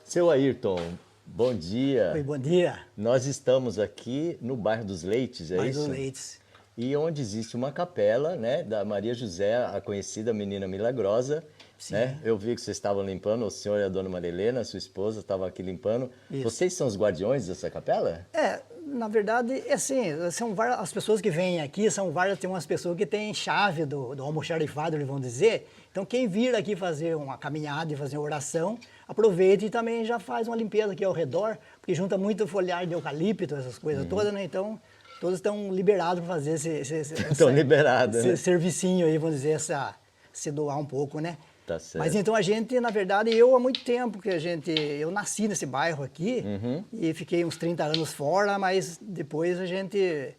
Seu Ayrton, bom dia. Oi, bom dia. Nós estamos aqui no bairro dos Leites, é Bairro isso? dos Leites. E onde existe uma capela, né, da Maria José, a conhecida Menina Milagrosa, Sim. né? Eu vi que vocês estavam limpando, o senhor e a dona Maria Helena, sua esposa, estavam aqui limpando. Isso. Vocês são os guardiões dessa capela? Na verdade, é assim, são várias, as pessoas que vêm aqui são várias, tem umas pessoas que têm chave do almoxarifado, eles vão dizer. Então, quem vir aqui fazer uma caminhada e fazer uma oração, aproveita e também já faz uma limpeza aqui ao redor, porque junta muito folhagem de eucalipto, essas coisas todas, né? Então, todos estão liberados para fazer Estão liberados, né? servicinho aí, vamos dizer, se doar um pouco, né? Tá certo. Mas então a gente, na verdade, eu há muito tempo que eu nasci nesse bairro aqui e fiquei uns 30 anos fora, mas depois a gente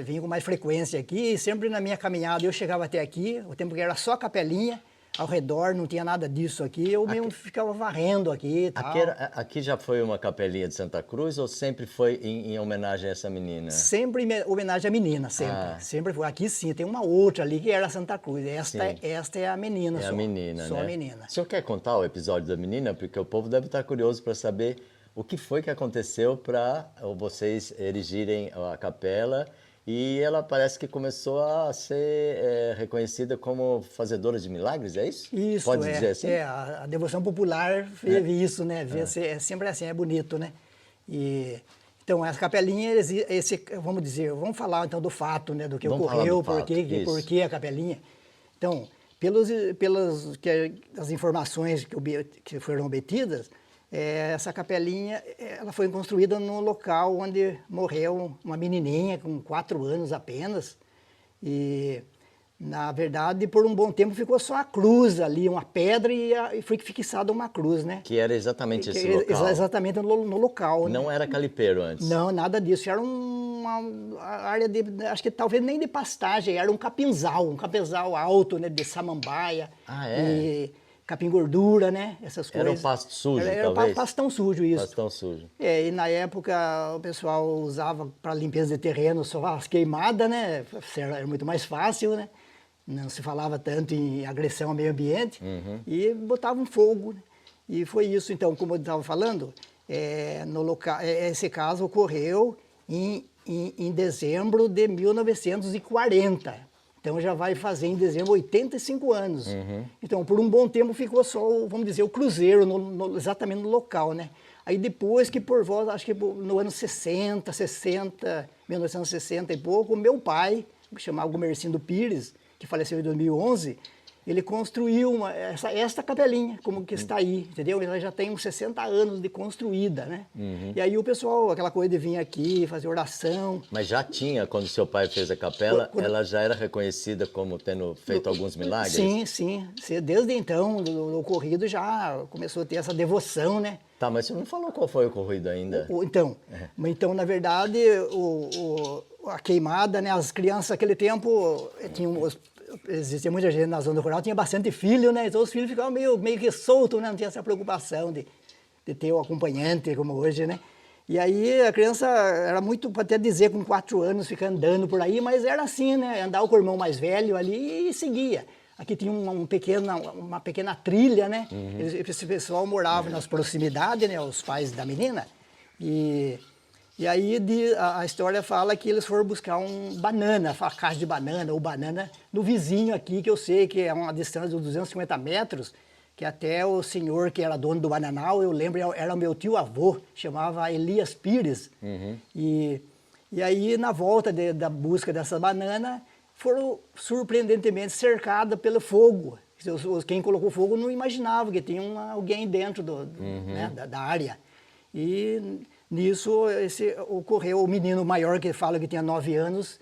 vinha com mais frequência aqui e sempre na minha caminhada eu chegava até aqui, o tempo que era só capelinha, ao redor não tinha nada disso aqui, eu mesmo ficava varrendo aqui e tal. Aqui já foi uma capelinha de Santa Cruz ou sempre foi em homenagem a essa menina? Sempre em homenagem à menina, sempre. Sempre foi. Aqui sim, tem uma outra ali que era Santa Cruz. Esta é a menina só. É a menina, só né? a menina. O senhor quer contar o episódio da menina? Porque o povo deve estar curioso para saber o que foi que aconteceu para vocês erigirem a capela. E ela parece que começou a ser reconhecida como fazedora de milagres, é isso? Isso, pode dizer assim? A devoção popular teve isso, né? É sempre assim, é bonito, né? Então, essa capelinha, vamos dizer, vamos falar então do fato, né? Do que ocorreu, por que a capelinha. Então, as informações que foram obtidas, essa capelinha, ela foi construída no local onde morreu uma menininha com 4 anos apenas. E, na verdade, por um bom tempo ficou só a cruz ali, uma pedra e foi fixada uma cruz, né? Que era exatamente esse local? Exatamente no local. Não, né? Era calipeiro antes? Não, nada disso. Era uma área acho que talvez nem de pastagem, era um capinzal alto, né? De samambaia. Ah, é? E capim gordura, né? Essas coisas. Era um pasto sujo, era talvez? Pastão sujo, isso. Pastão sujo. E na época o pessoal usava para limpeza de terreno só as queimadas, né? Era muito mais fácil, né? Não se falava tanto em agressão ao meio ambiente. E botavam fogo, né? E foi isso, então, como eu estava falando, no local, esse caso ocorreu em dezembro de 1940. Então já vai fazer em dezembro 85 anos. Então, por um bom tempo ficou só, vamos dizer, o cruzeiro, exatamente no local, né? Aí depois que por volta, acho que no ano 1960 e pouco, o meu pai, que chamava Gumercindo Pires, que faleceu em 2011, ele construiu esta capelinha, como que está aí, entendeu? Ela já tem uns 60 anos de construída, né? E aí o pessoal, aquela coisa de vir aqui, fazer oração. Mas já tinha, quando seu pai fez a capela, ela já era reconhecida como tendo feito alguns milagres? Sim. Desde então, do ocorrido, já começou a ter essa devoção, né? Tá, mas você não falou qual foi o ocorrido ainda. Então, na verdade, a queimada, né? As crianças naquele tempo existia muita gente na zona rural, tinha bastante filho, né? Então os filhos ficavam meio que soltos, né? Não tinha essa preocupação de ter o acompanhante como hoje, né? E aí a criança era muito, pode até dizer, com 4 anos, ficar andando por aí, mas era assim, né? Andava com o irmão mais velho ali e seguia. Aqui tinha uma pequena trilha, né? Esse pessoal morava nas proximidades, né? Os pais da menina. E aí a história fala que eles foram buscar a caixa de banana ou banana no vizinho aqui, que eu sei que é uma distância de 250 metros, que até o senhor que era dono do bananal, eu lembro, era meu tio-avô, chamava Elias Pires. E aí, na volta da busca dessa banana, foram surpreendentemente cercadas pelo fogo. Quem colocou fogo não imaginava que tinha alguém dentro né, da área. E nisso ocorreu o menino maior, que fala que tinha 9 anos,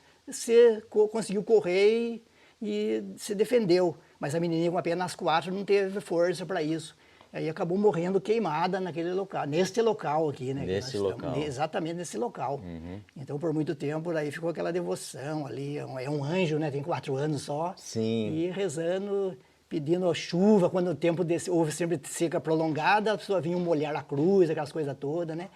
conseguiu correr e se defendeu. Mas a menininha com apenas 4 não teve força para isso. Aí acabou morrendo queimada naquele local, neste local aqui, né? Nesse local. Exatamente nesse local. Então, por muito tempo, aí ficou aquela devoção ali. É um anjo, né? Tem 4 anos só. Sim. E rezando, pedindo a chuva. Quando o tempo houve sempre seca prolongada, a pessoa vinha molhar a cruz, aquelas coisas todas, né?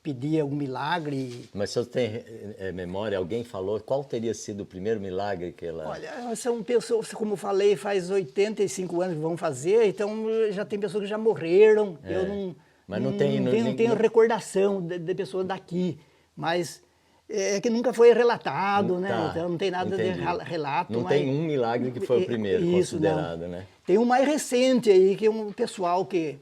Pedir algum milagre. Mas se você tem memória, alguém falou qual teria sido o primeiro milagre que ela... Olha, são pessoas, como eu falei, faz 85 anos que vão fazer, então já tem pessoas que já morreram. Eu Mas não tem... Não tem recordação de pessoas daqui, mas é que nunca foi relatado, né? Tá, Então não tem nada entendi. de relato. Não tem um milagre que foi o primeiro considerado, não. né? Tem um mais recente aí, que é um pessoal que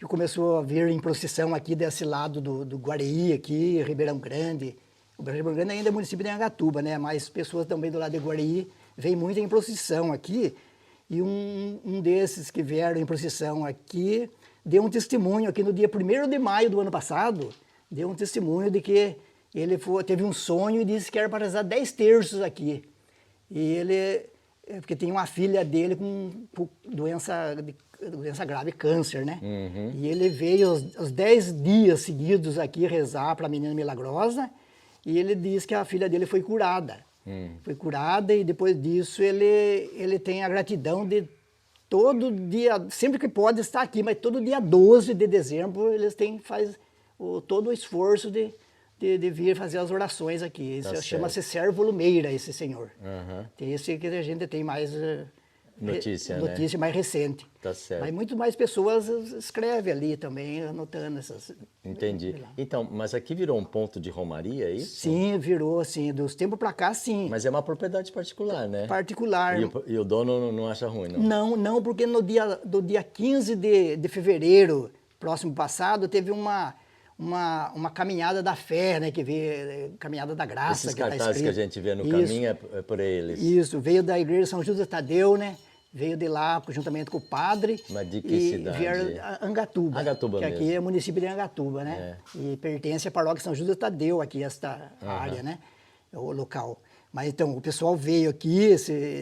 começou a vir em procissão aqui desse lado do Guareí, aqui, Ribeirão Grande. O Ribeirão Grande ainda é município de Angatuba, né? Mas pessoas também do lado de Guareí vêm muito em procissão aqui. E um desses que vieram em procissão aqui deu um testemunho aqui no dia 1º de maio do ano passado, deu um testemunho de que ele teve um sonho e disse que era para rezar 10 terços aqui. E ele, porque tem uma filha dele com doença grave, câncer, né? E ele veio os 10 dias seguidos aqui rezar para a menina milagrosa e ele disse que a filha dele foi curada. Foi curada e depois disso ele tem a gratidão de todo dia, sempre que pode estar aqui, mas todo dia 12 de dezembro eles faz todo o esforço de vir fazer as orações aqui. Isso chama-se Servo Lumeira, esse senhor. Esse que a gente tem mais notícia mais recente. Tá certo. Mas muito mais pessoas escrevem ali também, anotando essas... Entendi. Então, mas aqui virou um ponto de romaria, é isso? Sim, virou assim, dos tempos para cá, sim. Mas é uma propriedade particular, né? Particular. E o dono não acha ruim, não? Não, porque no dia 15 de fevereiro, próximo passado, teve uma caminhada da fé, né, que veio, caminhada da graça. Esses que tá cartazes escrito. que a gente vê no caminho é por eles. Isso, veio da igreja São José Tadeu, né? Veio de lá juntamente com o padre. Mas de que cidade? Vieram a Angatuba. Angatuba que mesmo. aqui é município de Angatuba, né? E pertence à paróquia São José Tadeu, aqui esta área, né? O local. Mas então, o pessoal veio aqui,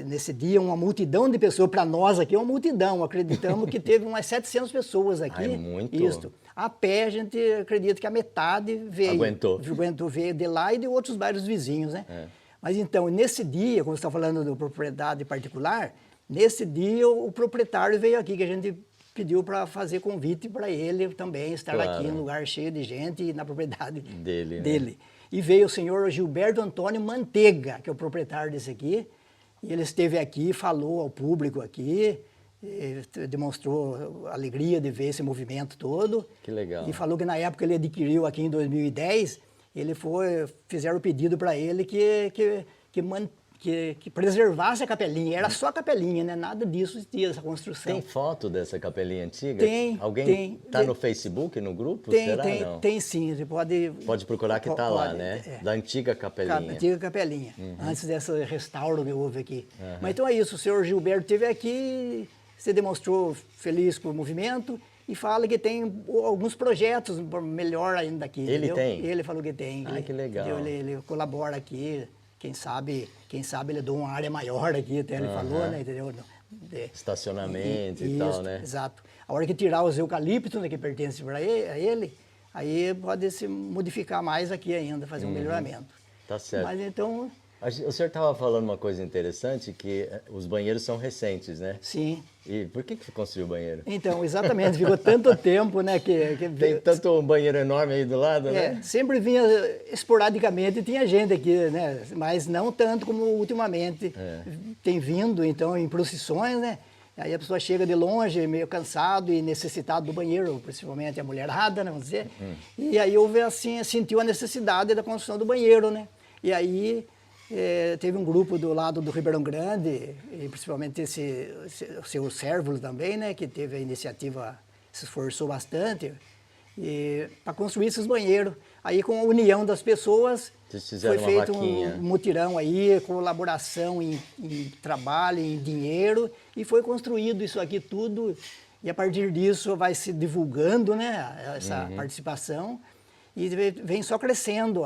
nesse dia, uma multidão de pessoas, para nós aqui é uma multidão, acreditamos que teve umas 700 pessoas aqui. É muito. Isso. A pé, a gente acredita que a metade veio. Aguentou, veio de lá e de outros bairros vizinhos, né? Mas então, nesse dia, como você está falando de propriedade particular, nesse dia o proprietário veio aqui, que a gente pediu para fazer convite para ele também estar aqui, em um lugar cheio de gente e na propriedade dele. Né? E veio o senhor Gilberto Antônio Mantega, que é o proprietário desse aqui, e ele esteve aqui, falou ao público aqui, demonstrou alegria de ver esse movimento todo. Que legal. E falou que na época ele adquiriu aqui em 2010, fizeram o pedido para ele que preservasse a capelinha. Era só a capelinha, né? Nada disso existia, essa construção. Tem foto dessa capelinha antiga? Tem. Alguém está no Facebook, no grupo? Será? Não? Tem sim. Você pode procurar que está lá, né? Da antiga capelinha. Antiga capelinha. Antes desse restauro que houve aqui. Mas então é isso. O senhor Gilberto esteve aqui, se demonstrou feliz com o movimento e fala que tem alguns projetos melhor ainda aqui. Ele entendeu? tem? Ele falou que tem. Que legal. Ele colabora aqui. Quem sabe ele doa uma área maior aqui, até ele falou, né, entendeu? Estacionamento e tal, né? Exato. A hora que tirar os eucaliptos, né, que pertencem a ele, aí pode se modificar mais aqui ainda, fazer um melhoramento. Tá certo. Mas então... O senhor estava falando uma coisa interessante, que os banheiros são recentes, né? Sim. E por que você construiu o banheiro? Então, exatamente, ficou tanto tempo, né, que tem tanto um banheiro enorme aí do lado, né? Sempre vinha esporadicamente, tinha gente aqui, né, mas não tanto como ultimamente tem vindo, então, em procissões, né? Aí a pessoa chega de longe, meio cansado e necessitado do banheiro, principalmente a mulherada, né, vamos dizer. E aí houve assim, sentiu a necessidade da construção do banheiro, né? E aí teve um grupo do lado do Ribeirão Grande, e principalmente o seu Servo também, né, que teve a iniciativa, se esforçou bastante para construir esses banheiros. Aí, com a união das pessoas, foi feito um mutirão aí, colaboração em trabalho, em dinheiro, e foi construído isso aqui tudo. E a partir disso vai se divulgando, né, essa participação, e vem só crescendo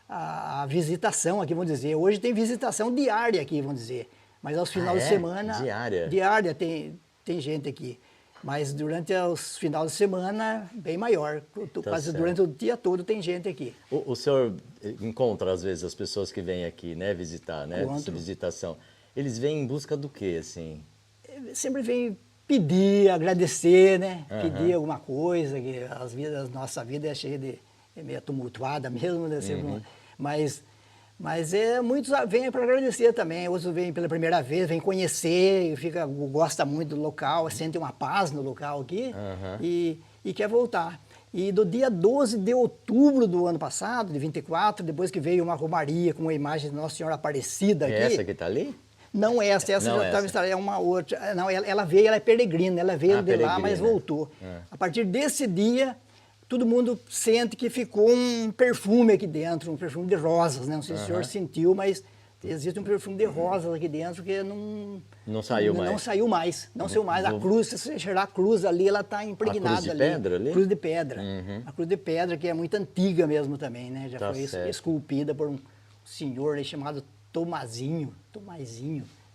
a visitação aqui, vamos dizer. Hoje tem visitação diária aqui, vamos dizer. Mas aos finais de semana... Diária? Diária tem gente aqui. Mas durante os finais de semana, bem maior. Quase durante o dia todo tem gente aqui. O senhor encontra, às vezes, as pessoas que vêm aqui, né, visitar, né? Encontro. Essa visitação. Eles vêm em busca do quê, assim? Sempre vem pedir, agradecer, né? Pedir alguma coisa, que a nossa vida é cheia de... É meio tumultuada mesmo, né? Mas muitos vêm para agradecer também, outros vêm pela primeira vez, vêm conhecer, gosta muito do local, sente uma paz no local aqui e quer voltar. E do dia 12 de outubro do ano passado, de 24, depois que veio uma romaria com uma imagem de Nossa Senhora Aparecida aqui. É essa que está ali? Não essa Não já estava essa. instalada, é uma outra. Não, ela veio, ela é peregrina, ela veio de lá, mas peregrina. voltou. A partir desse dia, todo mundo sente que ficou um perfume aqui dentro, um perfume de rosas, né? Não sei se o senhor sentiu, mas existe um perfume de rosas aqui dentro que Não saiu mais. Não saiu mais, não saiu mais. A cruz, se você cheirar a cruz ali, ela está impregnada cruz de ali. pedra ali? Cruz de pedra. A cruz de pedra, que é muito antiga mesmo também, né? Já Tá foi certo. esculpida por um senhor aí chamado Tomazinho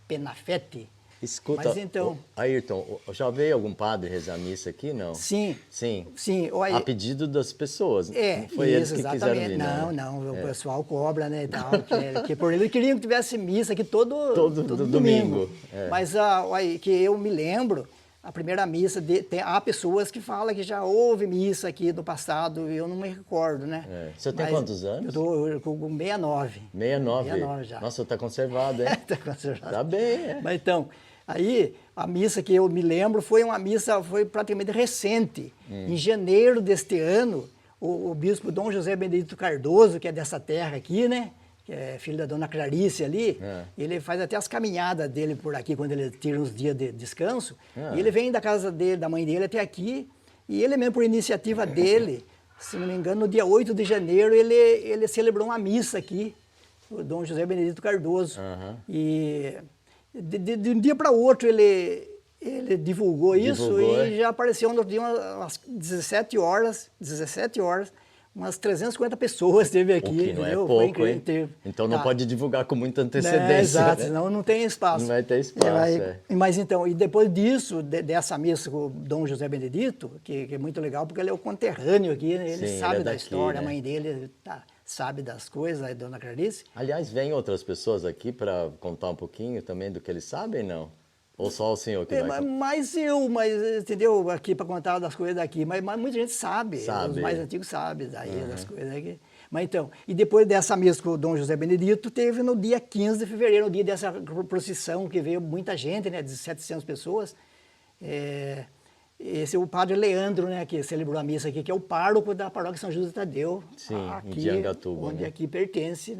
Penafete. Escuta, Mas então... Ayrton, já veio algum padre rezar missa aqui, não? Sim. Sim. Sim. Olha, A pedido das pessoas. não Foi eles que exatamente. quiseram vir, Não, né? não, o pessoal cobra, né, e tal, que por eles queriam que tivesse missa aqui todo Todo domingo. é. Mas, olha, que eu me lembro, a primeira missa, há pessoas que falam que já houve missa aqui no passado, e eu não me recordo, né? É. Você tem Mas quantos anos? Eu estou com 69. 69? 69 já. Nossa, tá conservado, hein? Tá conservado. Tá bem, é. Mas então, aí a missa que eu me lembro foi uma missa, foi praticamente recente. Em janeiro deste ano, o bispo Dom José Benedito Cardoso, que é dessa terra aqui, né? Que é filho da dona Clarice ali, ele faz até as caminhadas dele por aqui, quando ele tira uns dias de descanso. E ele vem da casa dele, da mãe dele até aqui, e ele mesmo, por iniciativa dele, se não me engano, no dia 8 de janeiro, ele celebrou uma missa aqui, o Dom José Benedito Cardoso. E de um dia para outro ele divulgou isso e já apareceu no outro dia umas 17 horas, umas 350 pessoas teve aqui. O que não é entendeu? pouco, hein? Então não pode divulgar com muita antecedência. Exato, né? senão não tem espaço. Não vai ter espaço, Mas então, e depois disso, dessa missa com o Dom José Benedito, que é muito legal, porque ele é o conterrâneo aqui, né? Ele Sim, sabe ele é da daqui, história, né? a mãe dele sabe das coisas, a dona Clarice. Aliás, vêm outras pessoas aqui para contar um pouquinho também do que eles sabem, não? Ou só o senhor que vai contar? Mas entendeu? Aqui para contar das coisas daqui, mas muita gente sabe. Os mais antigos sabem daí das coisas aqui. Mas então, e depois dessa missa com o Dom José Benedito, teve no dia 15 de fevereiro, no dia dessa procissão, que veio muita gente, né, de 700 pessoas. Esse é o padre Leandro, né, que celebrou a missa aqui, que é o pároco da paróquia São José Tadeu. Sim, aqui, em Diangatuba. onde né? aqui pertence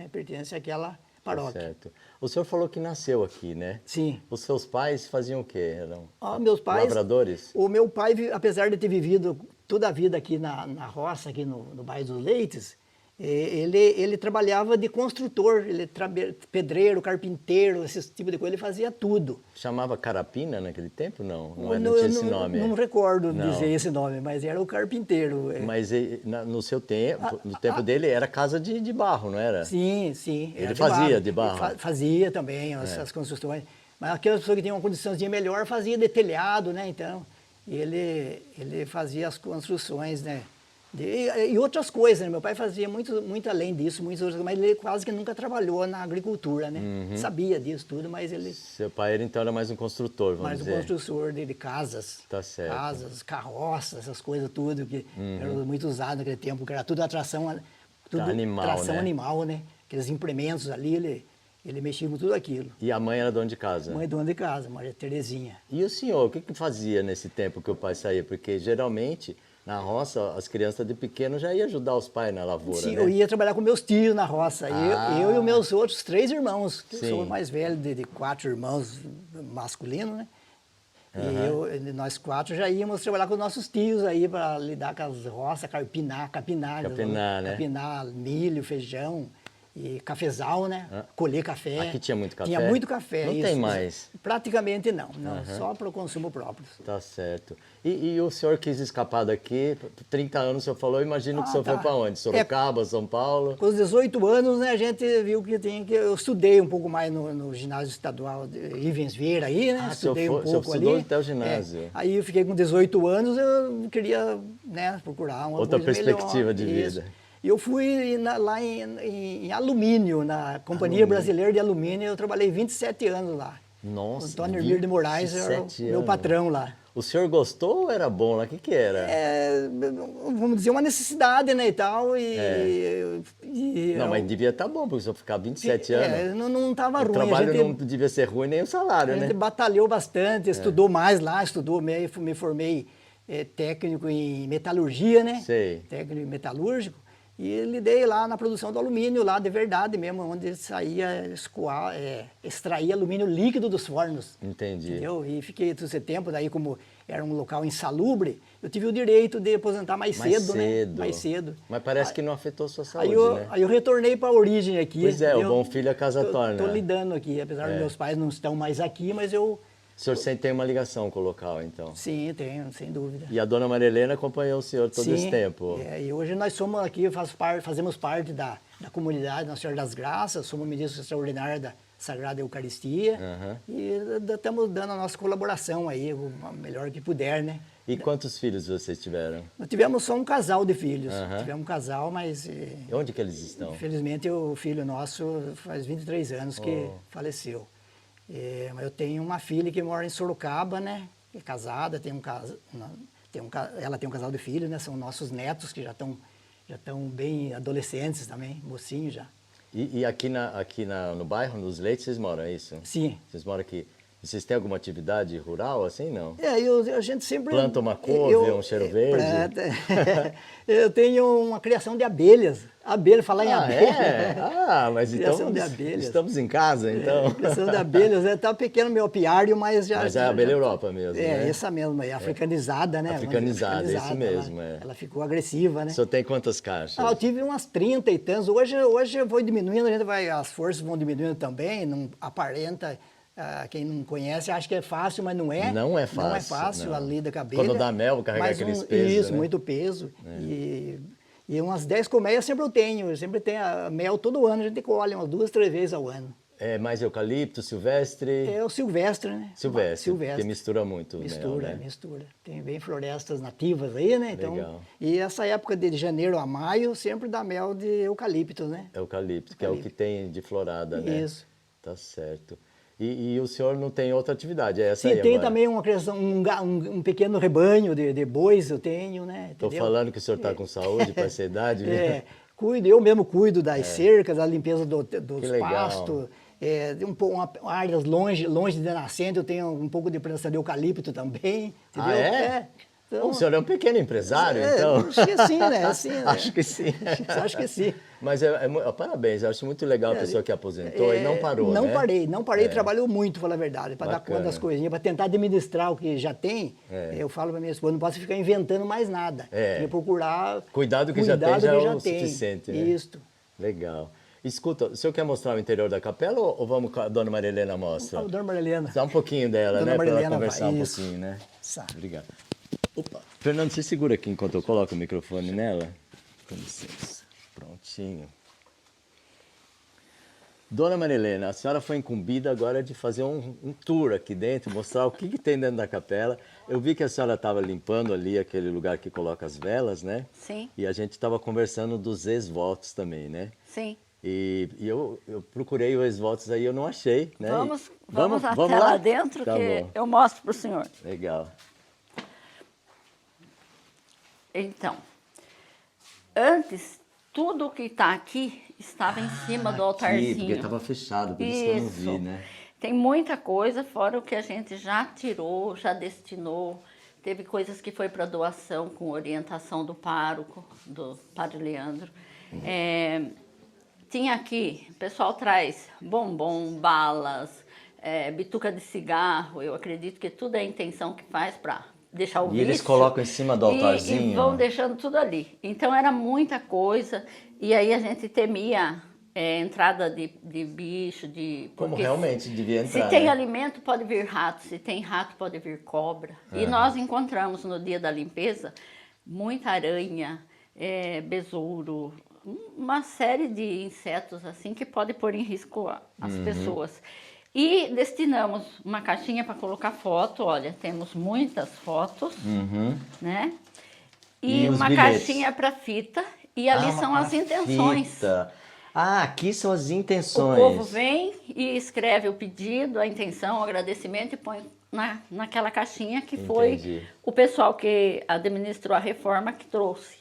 àquela paróquia. Certo. O senhor falou que nasceu aqui, né? Sim. Os seus pais faziam o quê? Eram Meus pais... lavradores? O meu pai, apesar de ter vivido toda a vida aqui na roça, aqui no bairro dos Leites, ele trabalhava de construtor, pedreiro, carpinteiro, esse tipo de coisa, ele fazia tudo. Chamava carapina naquele tempo? Não, não tinha esse nome. Não recordo Não. dizer esse nome, mas era o carpinteiro. Mas no seu tempo, no tempo dele, era casa de barro, não era? Sim, sim. Ele fazia de barro? Ele fazia também as construções. Mas aquelas pessoas que tinham uma condiçãozinha melhor fazia de telhado, né? Então, ele fazia as construções, né? E outras coisas, né? Meu pai fazia muito além disso, muitas outras coisas, mas ele quase que nunca trabalhou na agricultura, né? Sabia disso tudo, mas ele... Seu pai, então, era mais um construtor, vamos dizer. Mais um construtor de casas. Tá certo. Casas, carroças, essas coisas tudo, que eram muito usadas naquele tempo, que era tudo tração animal, né? Aqueles implementos ali, ele mexia com tudo aquilo. E a mãe era dona de casa? Mãe dona de casa, Maria Terezinha. E o senhor, o que fazia nesse tempo que o pai saía? Porque, geralmente... Na roça, as crianças de pequeno já iam ajudar os pais na lavoura, Sim, né? eu ia trabalhar com meus tios na roça. Eu e os meus outros 3 irmãos, que eu sou o mais velho de 4 irmãos masculinos, né? E nós 4 já íamos trabalhar com os nossos tios aí para lidar com as roças, capinar, né? Capinar milho, feijão e cafezal, né? Colher café. Aqui tinha muito café? Tinha muito café. Não tem mais? Praticamente não, só para o consumo próprio. Tá certo. E o senhor quis escapar daqui, 30 anos o senhor falou, imagino que o senhor foi para onde? Sorocaba, São Paulo? Com os 18 anos, né, a gente viu que eu estudei um pouco mais no ginásio estadual de Ivens Vieira aí, né? Estudei um pouco ali. Você estudou até o ginásio. Aí eu fiquei com 18 anos, eu queria, né, procurar uma outra coisa perspectiva melhor. de vida. E eu fui lá em alumínio, na Companhia Brasileira de Alumínio, eu trabalhei 27 anos lá. Nossa, O Antônio Hermílio de Moraes era o meu patrão lá. O senhor gostou ou era bom lá? O que era? Vamos dizer, uma necessidade, né, e tal. Não, mas devia estar bom, porque o senhor ficar 27 anos. Não estava ruim. O trabalho não devia ser ruim, nem o salário, né? A gente batalhou bastante, estudou mais lá, me formei técnico em metalurgia, né? Sei. Técnico metalúrgico. E lidei lá na produção do alumínio, lá de verdade mesmo, onde saía, extraía alumínio líquido dos fornos. Entendi. Entendeu? E fiquei todo esse tempo, daí como era um local insalubre, eu tive o direito de aposentar mais cedo, né? Mais cedo. Mas parece que não afetou sua saúde, né? Aí eu retornei para a origem aqui. Pois é, entendeu? o bom filho a casa torna. Estou lidando aqui, apesar dos meus pais não estão mais aqui, mas eu... O senhor sempre tem uma ligação com o local, então? Sim, tenho, sem dúvida. E a dona Maria Helena acompanhou o senhor todo Sim, esse tempo? E hoje nós somos aqui, fazemos parte da comunidade Nossa Senhora das Graças, somos ministros extraordinários da Sagrada Eucaristia e estamos dando a nossa colaboração aí, o melhor que puder, né? E quantos filhos vocês tiveram? Nós tivemos só um casal de filhos, tivemos um casal, mas... E onde que eles estão? Infelizmente o filho nosso faz 23 anos que faleceu. Mas eu tenho uma filha que mora em Sorocaba, né? É casada, ela tem um casal de filhos, né? São nossos netos que já estão bem adolescentes também, mocinhos já. E aqui no bairro, nos Leitos, vocês moram, é isso? Sim. Vocês moram aqui. Vocês têm alguma atividade rural assim, não? A gente sempre... Planta uma couve, um cheiro verde? Eu tenho uma criação de abelhas. Falar em abelhas. Mas então de abelhas. Estamos em casa, então. Criação de abelhas. Tá pequeno meu apiário, mas já... Mas é a abelha Europa mesmo, né? Essa mesmo, africanizada, né? Africanizada, isso mesmo. Ela ficou agressiva, né? O senhor tem quantas caixas? Eu tive umas 30 e tantos. Hoje foi diminuindo, as forças vão diminuindo também, não aparenta... quem não conhece acha que é fácil, mas não é. Não é fácil. Não é fácil a lida com a abelha. Quando dá mel, carregar aqueles pesos, isso, né? muito peso. E umas 10 colmeias sempre eu tenho. Eu sempre tenho mel todo ano, a gente colhe umas 2, 3 vezes ao ano. É mais eucalipto, silvestre? É o silvestre, né? Silvestre, porque mistura muito o mel, né? Mistura. Tem bem florestas nativas aí, né? Então, legal. E essa época de janeiro a maio sempre dá mel de eucalipto, né? Eucalipto, que é o que tem de florada, né? Isso. Tá certo. E o senhor não tem outra atividade, é essa Sim, aí tem agora? também uma criação, um pequeno rebanho de bois eu tenho, né? Estou falando que o senhor está com saúde para essa idade, viu? Eu mesmo cuido das cercas, da limpeza dos legal. pastos, áreas longe de nascente, eu tenho um pouco de plantação de eucalipto também, entendeu? Então, o senhor é um pequeno empresário, então? Acho que sim, né? Acho que sim. Acho que sim. Mas parabéns, eu acho muito legal a pessoa que aposentou e não parou, não né? Não parei, trabalhou muito, falar a verdade, para dar conta das coisinhas, para tentar administrar o que já tem. Eu falo para minha esposa, não posso ficar inventando mais nada. Tem que procurar cuidar do que já tem já é o suficiente, né? Isso. Legal. Escuta, o senhor quer mostrar o interior da capela ou vamos com a dona Maria Helena mostra? A dona Maria Helena. Dá um pouquinho dela, Dona né? Maria Para ela Helena conversar vai, um isso. pouquinho, né? Sabe. Obrigado. Opa. Fernando, você segura aqui enquanto eu coloco o microfone nela. Com licença. Prontinho. Dona Maria Helena, a senhora foi incumbida agora de fazer um tour aqui dentro, mostrar o que tem dentro da capela. Eu vi que a senhora estava limpando ali aquele lugar que coloca as velas, né? Sim. E a gente estava conversando dos ex-votos também, né? Sim. E eu procurei os ex-votos aí, eu não achei, né? Vamos até lá lá dentro tá que bom. eu mostro para o senhor. Legal. Então, antes, tudo que está aqui estava em cima do altarzinho. Porque estava fechado, por isso que eu não vi, né? Tem muita coisa, fora o que a gente já tirou, já destinou. Teve coisas que foi para doação com orientação do pároco, do padre Leandro. Tinha aqui, o pessoal traz bombom, balas, bituca de cigarro. Eu acredito que tudo é a intenção que faz para deixar o vício. E eles colocam em cima do altarzinho? E vão deixando tudo ali. Então era muita coisa. E aí a gente temia entrada de bicho, Como realmente devia entrar, se tem né? alimento, pode vir rato. Se tem rato, pode vir cobra. E nós encontramos no dia da limpeza muita aranha, besouro, uma série de insetos assim que pode pôr em risco as pessoas. E destinamos uma caixinha para colocar foto. Olha, temos muitas fotos, né? E os uma bilhetes? caixinha para fita. E ali são as intenções. Fita. Aqui são as O intenções. povo vem e escreve o pedido, a intenção, o agradecimento e põe naquela caixinha que foi Entendi. o pessoal que administrou a reforma que trouxe.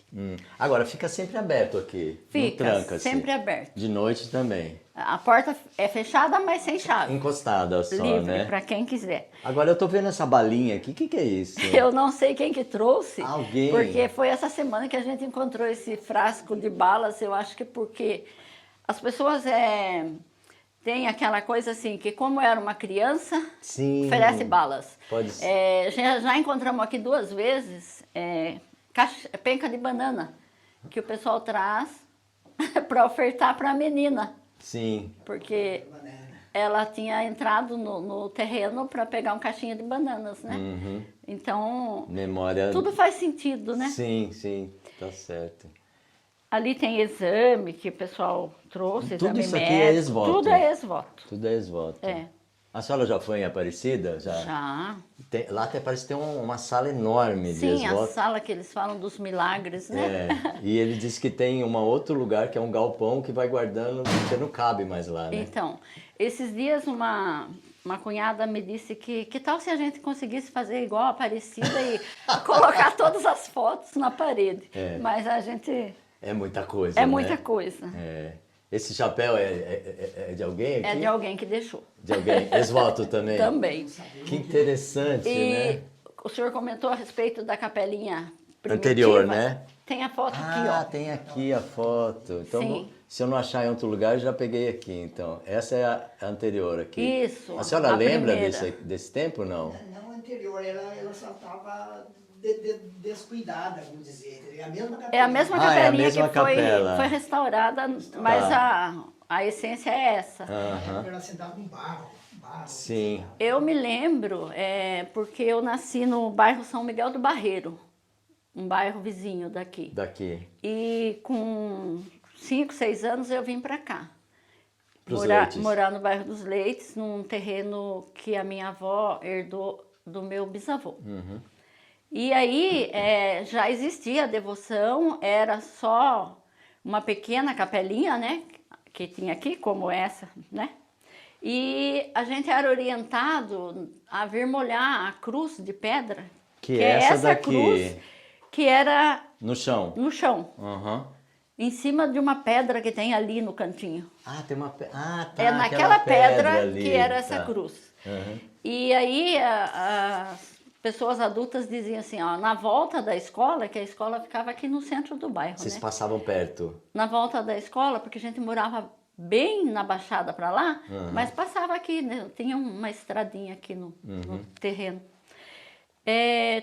Agora, fica sempre aberto aqui. Não Fica tranca, assim. sempre aberto. De noite também. A porta é fechada, mas sem chave. Encostada só, Livre né? para quem quiser. Agora eu tô vendo essa balinha aqui. O que é isso? Eu não sei quem que trouxe, Alguém. porque foi essa semana que a gente encontrou esse frasco de balas. Eu acho que porque as pessoas têm aquela coisa assim, que como era uma criança, Sim. oferece balas. Pode ser. Já encontramos aqui 2 vezes penca de banana, que o pessoal traz para ofertar para a menina. Sim. Porque ela tinha entrado no terreno para pegar um caixinha de bananas, né? Então, Memória. tudo faz sentido, né? Sim, sim. Tá certo. Ali tem exame que o pessoal trouxe, Tudo exame isso aqui médico. é ex-voto. Tudo é ex-voto. Tudo é ex-voto. É. A senhora já foi em Aparecida? Já. Lá até parece ter uma sala enorme de Sim, a ex-voto. sala que eles falam dos milagres, né? E ele disse que tem outro lugar que é um galpão que vai guardando, porque não cabe mais lá, né? Então, esses dias uma cunhada me disse que tal se a gente conseguisse fazer igual a Aparecida e colocar todas as fotos na parede. Mas a gente... É muita coisa, É né? muita coisa. É. Esse chapéu é de alguém aqui? É de alguém que deixou. De alguém. Ex-voto também? Também. Que interessante, E né? o senhor comentou a respeito da capelinha primitiva. Anterior, né? Tem a foto aqui, ó. Tem aqui a foto. Então, Sim. se eu não achar em outro lugar, eu já peguei aqui, então. Essa é a anterior aqui. Isso, A senhora a lembra primeira. desse tempo ou não? Não anterior, ela só estava descuidada, vamos dizer. É a mesma capela. É a mesma Ah, é a capelinha mesma que foi capela. restaurada, mas a essência é essa. Ela sentava com barro. Sim. Eu me lembro, porque eu nasci no bairro São Miguel do Barreiro, um bairro vizinho daqui. Daqui. E com 5, 6 anos eu vim para cá. Pros Leites. Morar no bairro dos Leites, num terreno que a minha avó herdou do meu bisavô. E aí já existia a devoção, era só uma pequena capelinha, né? Que tinha aqui, como essa, né? E a gente era orientado a vir molhar a cruz de pedra, Que é essa daqui. cruz que era No chão. no chão, Aham. em cima de uma pedra que tem ali no cantinho. Tem uma tá. É naquela aquela pedra ali, que era essa tá. cruz. Uhum. E aí as pessoas adultas diziam assim, ó, na volta da escola, que a escola ficava aqui no centro do bairro, Vocês né? passavam perto. Na volta da escola, porque a gente morava bem na baixada para lá, mas passava aqui, né? Tinha uma estradinha aqui no terreno.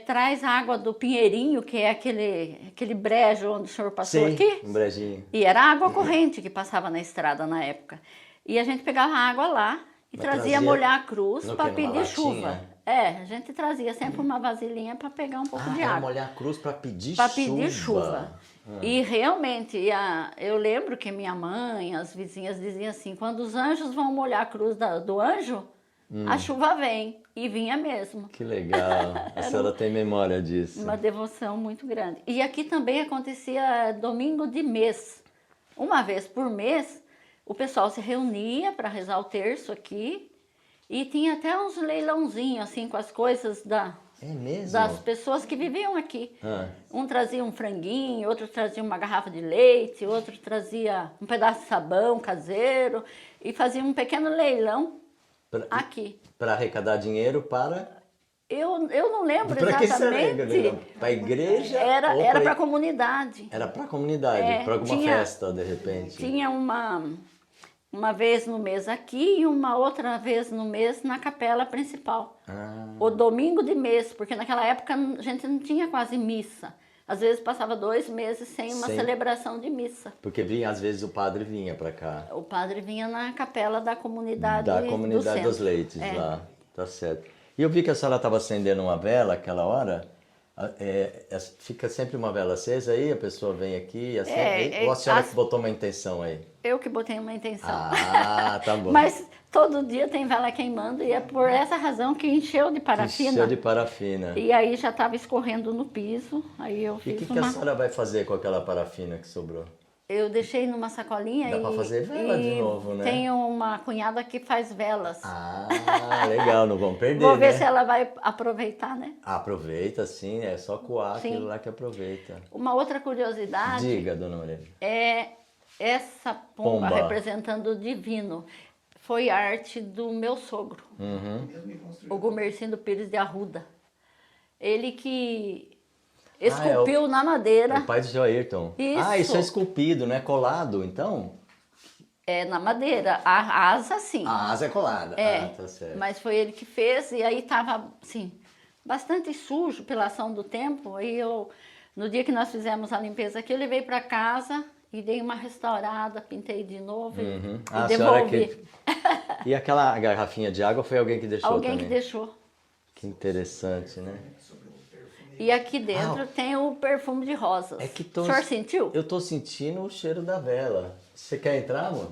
Traz a água do Pinheirinho, que é aquele brejo onde o senhor passou Sim, aqui. um brejinho. E era água corrente que passava na estrada na época. E a gente pegava a água lá e Mas trazia trazia molhar a cruz no para quê? Numa pedir chuva. latinha? A gente trazia sempre uma vasilhinha para pegar um pouco de Era água. molhar a cruz para pedir Para chuva. pedir chuva. E realmente, eu lembro que minha mãe, as vizinhas diziam assim, quando os anjos vão molhar a cruz do anjo, a chuva vem. E vinha mesmo. Que legal. A senhora tem memória disso. Uma devoção muito grande. E aqui também acontecia domingo de mês. Uma vez por mês, o pessoal se reunia para rezar o terço aqui. E tinha até uns leilãozinhos, assim, com as coisas É mesmo? das pessoas que viviam aqui. Ah. Um trazia um franguinho, outro trazia uma garrafa de leite, outro trazia um pedaço de sabão caseiro. E fazia um pequeno leilão aqui. Para arrecadar dinheiro para... Eu não lembro Para que será? exatamente. Para a igreja? Era ou para a comunidade. Era para a comunidade, para alguma festa, de repente. Tinha uma vez no mês aqui e uma outra vez no mês na capela principal. O domingo de mês, porque naquela época a gente não tinha quase missa. Às vezes passava 2 meses sem uma celebração de missa. Porque às vezes o padre vinha para cá. O padre vinha na capela da comunidade dos centro. Leites, lá. Tá certo. E eu vi que a senhora estava acendendo uma vela aquela hora. Fica sempre uma vela acesa aí, a pessoa vem aqui, acende, ou a senhora que botou uma intenção aí? Eu que botei uma intenção. Tá bom. Mas todo dia tem vela queimando e é por essa razão que encheu de parafina. Encheu de parafina. E aí já estava escorrendo no piso, aí eu E fiz o que a senhora vai fazer com aquela parafina que sobrou? Eu deixei numa sacolinha Dá pra fazer vela de novo, né? Tenho uma cunhada que faz velas. Ah, legal, não vamos perder, Vou ver né? se ela vai aproveitar, né? Aproveita, sim, é só coar Sim. aquilo lá que aproveita. Uma outra curiosidade Diga, dona Maria. é essa pomba Pomba. representando o divino. Foi arte do meu sogro, o Gumercindo Pires de Arruda. Ele que esculpiu na madeira. O pai do seu Ayrton. Isso. Ah, isso é esculpido, não é colado, então? É na madeira. A asa, sim. A asa é colada. É, Ah, tá certo. mas foi ele que fez e aí tava, assim, bastante sujo pela ação do tempo. Aí no dia que nós fizemos a limpeza aqui, eu levei para casa e dei uma restaurada, pintei de novo e A senhora devolvi. que... E aquela garrafinha de água foi alguém que deixou Alguém também? que deixou. Que interessante, né? E aqui dentro tem o perfume de rosas. É que O senhor sentiu? Eu tô sentindo o cheiro da vela. Você quer entrar, amor?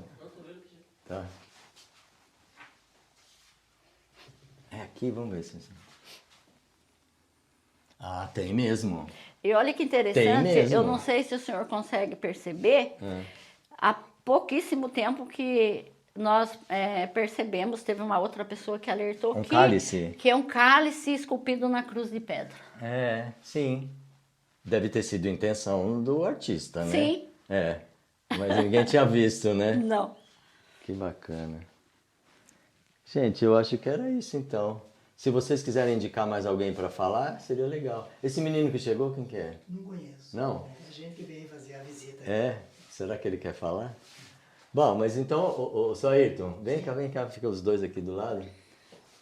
Tá. É aqui, vamos ver se... Ah, tem mesmo. E olha que Tem interessante, mesmo. eu não sei se o senhor consegue perceber, há pouquíssimo tempo que nós percebemos, teve uma outra pessoa que alertou cálice. que é um cálice esculpido na cruz de pedra. É, sim. Deve ter sido intenção do artista, né? Sim. É, mas ninguém tinha visto, né? Não. Que bacana. Gente, eu acho que era isso então. Se vocês quiserem indicar mais alguém para falar, seria legal. Esse menino que chegou, quem que é? Não conheço. Não? É gente que veio fazer a visita. É? Será que ele quer falar? Bom, mas então, o seu Ayrton, vem cá, fica os dois aqui do lado.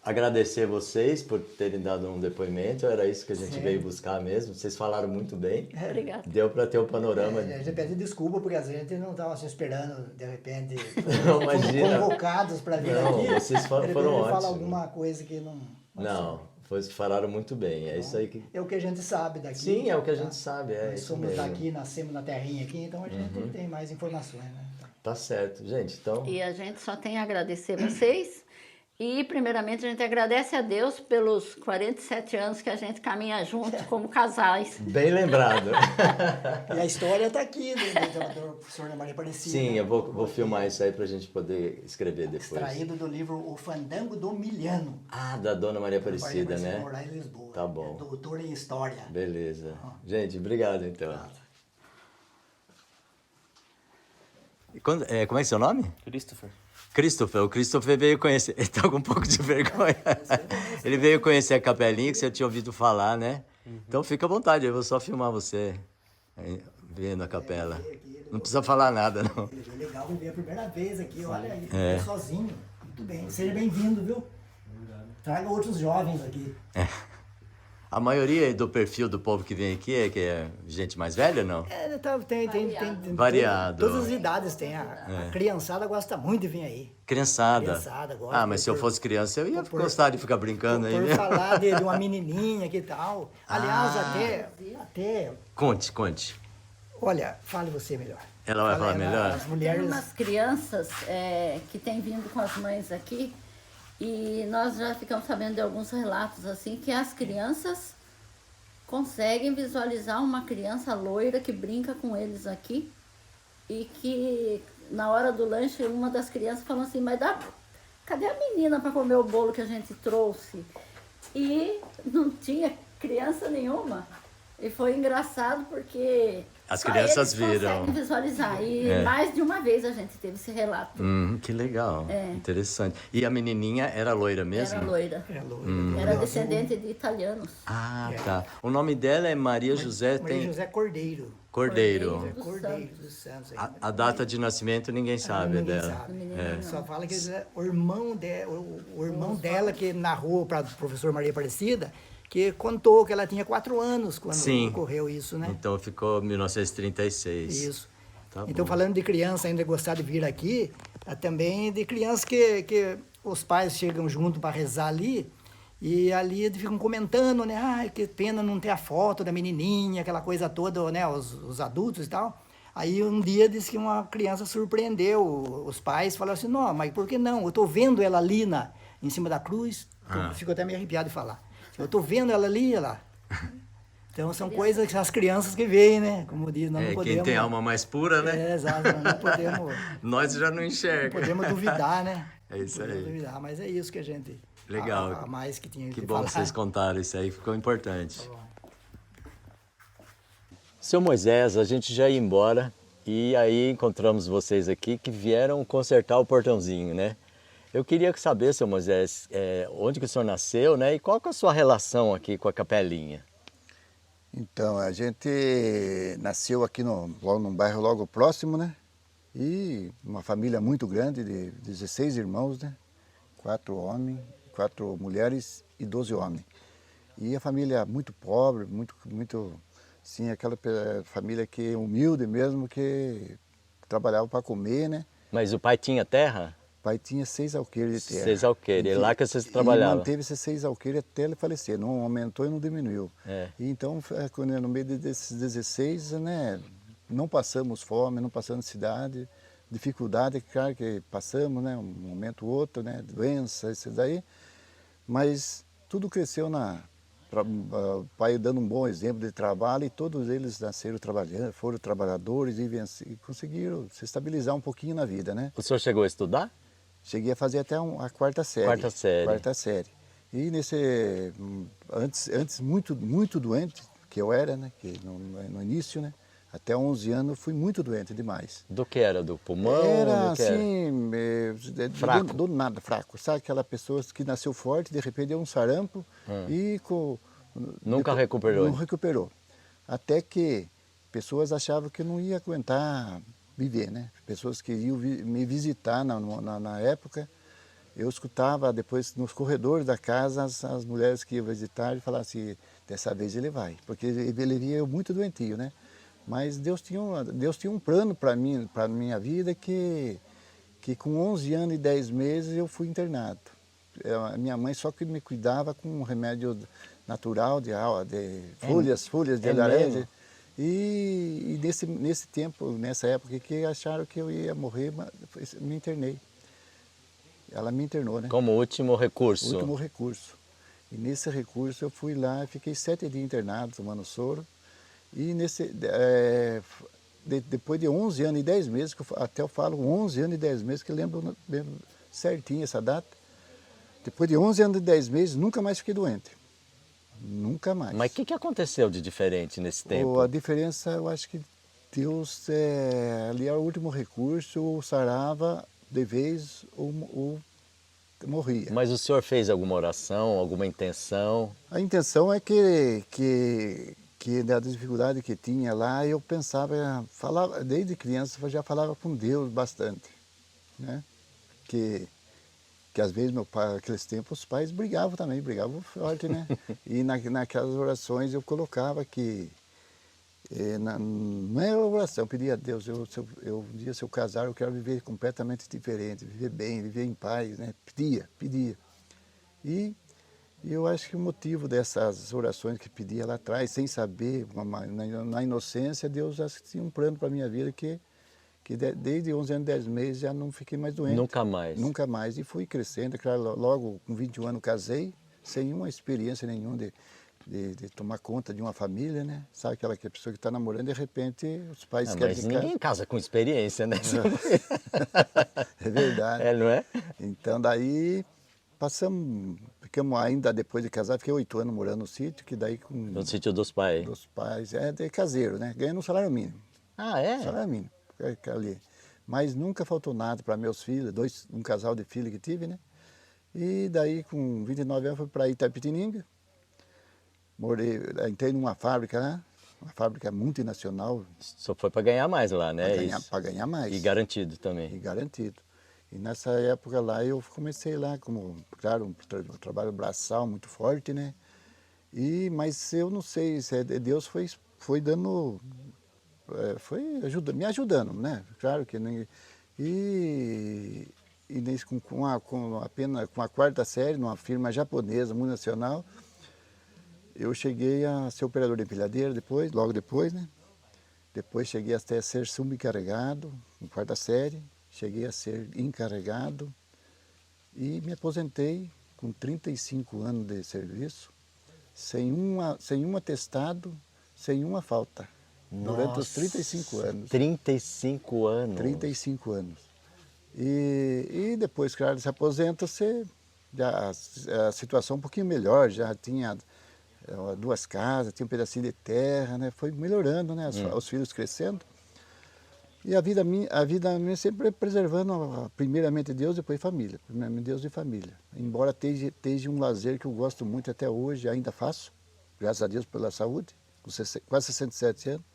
Agradecer vocês por terem dado um depoimento, era isso que a gente veio buscar mesmo. Vocês falaram muito bem. Obrigada. Deu para ter o panorama. A gente pede desculpa porque a gente não estava assim, esperando, de repente, Não, imagina. convocados para vir Não, aqui. vocês foram De repente ele ótimos. fala alguma coisa que não... Não, falaram muito bem. É isso aí que... É o que a gente sabe daqui. Sim, é o que a gente sabe, é Nós isso somos mesmo. daqui, nascemos na terrinha aqui, então a gente tem mais informações, né? Tá certo, gente. Então, E a gente só tem a agradecer vocês. E, primeiramente, a gente agradece a Deus pelos 47 anos que a gente caminha junto como casais. bem lembrado. E a história está aqui do professor da Maria Aparecida. Sim, eu vou filmar isso aí pra gente poder escrever depois. Extraído do livro O Fandango do Miliano. Ah, da Dona Maria Aparecida, né? Morar em Lisboa. Tá bom. É doutor em História. Beleza. Gente, obrigado então. E como é que é seu nome? Christopher. Christopher. O Christopher veio conhecer. Ele tá com um pouco de vergonha. Ele veio conhecer a capelinha que você tinha ouvido falar, né? Então fica à vontade, eu vou só filmar você aí, vendo a capela. Não precisa falar nada, não. Ele veio legal, ele veio a primeira vez aqui, olha aí, É. sozinho. Muito bem. Seja bem-vindo, viu? Traga outros jovens aqui. A maioria do perfil do povo que vem aqui que é gente mais velha, não? É, tem Variado. Todas as idades tem. A criançada gosta muito de vir aí. Criançada. Criançada gosta. Ah, mas se eu fosse criança, eu ia gostar de ficar brincando aí, Por né? falar de uma menininha que tal. Aliás, até... Conte. Olha, fale você melhor. Ela vai falar melhor? As Tem mulheres... umas crianças que têm vindo com as mães aqui e nós já ficamos sabendo de alguns relatos assim que as crianças conseguem visualizar uma criança loira que brinca com eles aqui e que na hora do lanche uma das crianças falou assim, mas cadê a menina para comer o bolo que a gente trouxe? E não tinha criança nenhuma. E foi engraçado porque As só crianças eles viram. conseguem visualizar. E mais de uma vez a gente teve esse relato. Que legal. Interessante. E a menininha era loira mesmo? Era loira. É loira. Era descendente de italianos. Ah, tá. O nome dela é Maria José Maria José Cordeiro. Cordeiro. Dos Cordeiro dos Santos. A data de nascimento ninguém sabe Ninguém dela. sabe. Só fala que o irmão dela que narrou para o professor Maria Aparecida, que contou que ela tinha 4 anos quando Sim. ocorreu isso, né? Então ficou 1936. Isso. Tá Então, bom. falando de criança ainda gostar de vir aqui, também de criança que os pais chegam junto para rezar ali, e ali eles ficam comentando, né? Ai, que pena não ter a foto da menininha, aquela coisa toda, né? Os adultos e tal. Aí um dia disse que uma criança surpreendeu os pais, falou assim, não, mas por que não? Eu estou vendo ela ali em cima da cruz, fico até meio arrepiado de falar. Eu estou vendo ela ali, ela... Então são coisas que as crianças que veem, né? Como diz, nós não Quem podemos... tem alma mais pura, né? É, exato, nós não podemos, Nós já não não enxerga. podemos duvidar, né? É Não isso podemos aí. duvidar, mas é isso que a gente... Legal. A mais que tinha Que que bom falar. que vocês contaram isso aí, ficou importante. Tá bom. Seu Moisés, a gente já ia embora e aí encontramos vocês aqui que vieram consertar o portãozinho, né? Eu queria saber, seu Moisés, onde que o senhor nasceu, né? E qual que é a sua relação aqui com a capelinha? Então, a gente nasceu aqui logo num bairro logo próximo, né? E uma família muito grande, de 16 irmãos, né? 4 homens, 4 mulheres e 12 homens. E a família muito pobre, muito, sim, aquela família que humilde mesmo, que trabalhava para comer, né? Mas o pai tinha terra? O pai tinha 6 alqueires de terra. 6 alqueires, é lá que vocês E trabalhavam? manteve esses 6 alqueires até ele falecer, não aumentou e não diminuiu. É. E então, no meio desses 16, né, não passamos fome, não passamos necessidade, dificuldade, claro que passamos, né, um momento ou outro, né, doença, isso daí, mas tudo cresceu o pai dando um bom exemplo de trabalho e todos eles nasceram trabalhando, foram trabalhadores e conseguiram se estabilizar um pouquinho na vida, né? O senhor chegou a estudar? Cheguei a fazer até a quarta série. Quarta série. Quarta série. E antes muito doente, que eu era, né? Que no início, né? Até 11 anos fui muito doente demais. Do que era? Do pulmão? Era do que era? assim, Fraco. do nada, fraco. Sabe aquela pessoa que nasceu forte, de repente deu um sarampo e Nunca recuperou? Não recuperou. Até que pessoas achavam que eu não ia aguentar viver, né? Pessoas que iam me visitar na época. Eu escutava depois nos corredores da casa as mulheres que iam visitar e falavam assim, dessa vez ele vai. Porque ele via eu muito doentio, né? Mas Deus tinha um plano para mim, para minha vida, que com 11 anos e 10 meses eu fui internado. A minha mãe só que me cuidava com um remédio natural de folhas de laranja. E nesse tempo, nessa época que acharam que eu ia morrer, me internei. Ela me internou, né? Como último recurso? Último recurso. E nesse recurso eu fui lá, fiquei 7 dias internado, tomando soro. E depois de 11 anos e 10 meses, até eu falo 11 anos e 10 meses, que eu lembro certinho essa data. Depois de 11 anos e 10 meses, nunca mais fiquei doente. Nunca mais. Mas o que aconteceu de diferente nesse tempo? A diferença, eu acho que Deus, ali é o último recurso, ou sarava de vez ou morria. Mas o senhor fez alguma oração, alguma intenção? A intenção é que da dificuldade que tinha lá, eu pensava, falava, desde criança eu já falava com Deus bastante, né? Que às vezes meu pai, naqueles tempos, os pais brigavam também, brigavam forte, né? E naquelas orações eu colocava que, não é oração, eu pedia a Deus, um dia se eu casar eu quero viver completamente diferente, viver bem, viver em paz, né? Pedia. E eu acho que o motivo dessas orações que pedia lá atrás, sem saber, na inocência, Deus acho que tinha um plano para a minha vida que desde 11 anos, 10 meses já não fiquei mais doente. Nunca mais? Nunca mais. E fui crescendo, claro, logo com 21 anos casei, sem uma experiência nenhuma de tomar conta de uma família, né? Sabe aquela pessoa que está namorando, de repente os pais querem Mas ninguém casa com experiência, né? É verdade. É, não é? Então daí ficamos ainda depois de casar, fiquei 8 anos morando no sítio, que daí com... No sítio dos pais? Dos pais, de caseiro, né? Ganhando um salário mínimo. Ah, é? Salário mínimo, ali. Mas nunca faltou nada para meus filhos, um casal de filhos que tive, né? E daí com 29 anos fui para Itapetininga, entrei numa fábrica lá, uma fábrica multinacional. Só foi para ganhar mais lá, né? Para ganhar mais. E garantido também. E garantido. E nessa época lá eu comecei lá como, claro, um trabalho braçal muito forte, né? Mas eu não sei, Deus foi dando, me ajudando, né? Claro que com a quarta série, numa firma japonesa, multinacional, eu cheguei a ser operador de empilhadeira logo depois, né? Depois cheguei até a ser subencarregado, em quarta série. Cheguei a ser encarregado e me aposentei com 35 anos de serviço. sem um atestado, sem uma falta. Durante os 35 anos. 35 anos. 35 anos. E depois, claro, se aposenta, você já, a situação um pouquinho melhor, já tinha 2 casas, tinha um pedacinho de terra, né? Foi melhorando, né? Os filhos crescendo. E a vida minha sempre preservando, primeiramente Deus, depois família. Primeiramente Deus e família. Embora esteja um lazer que eu gosto muito até hoje, ainda faço, graças a Deus pela saúde, com quase 67 anos.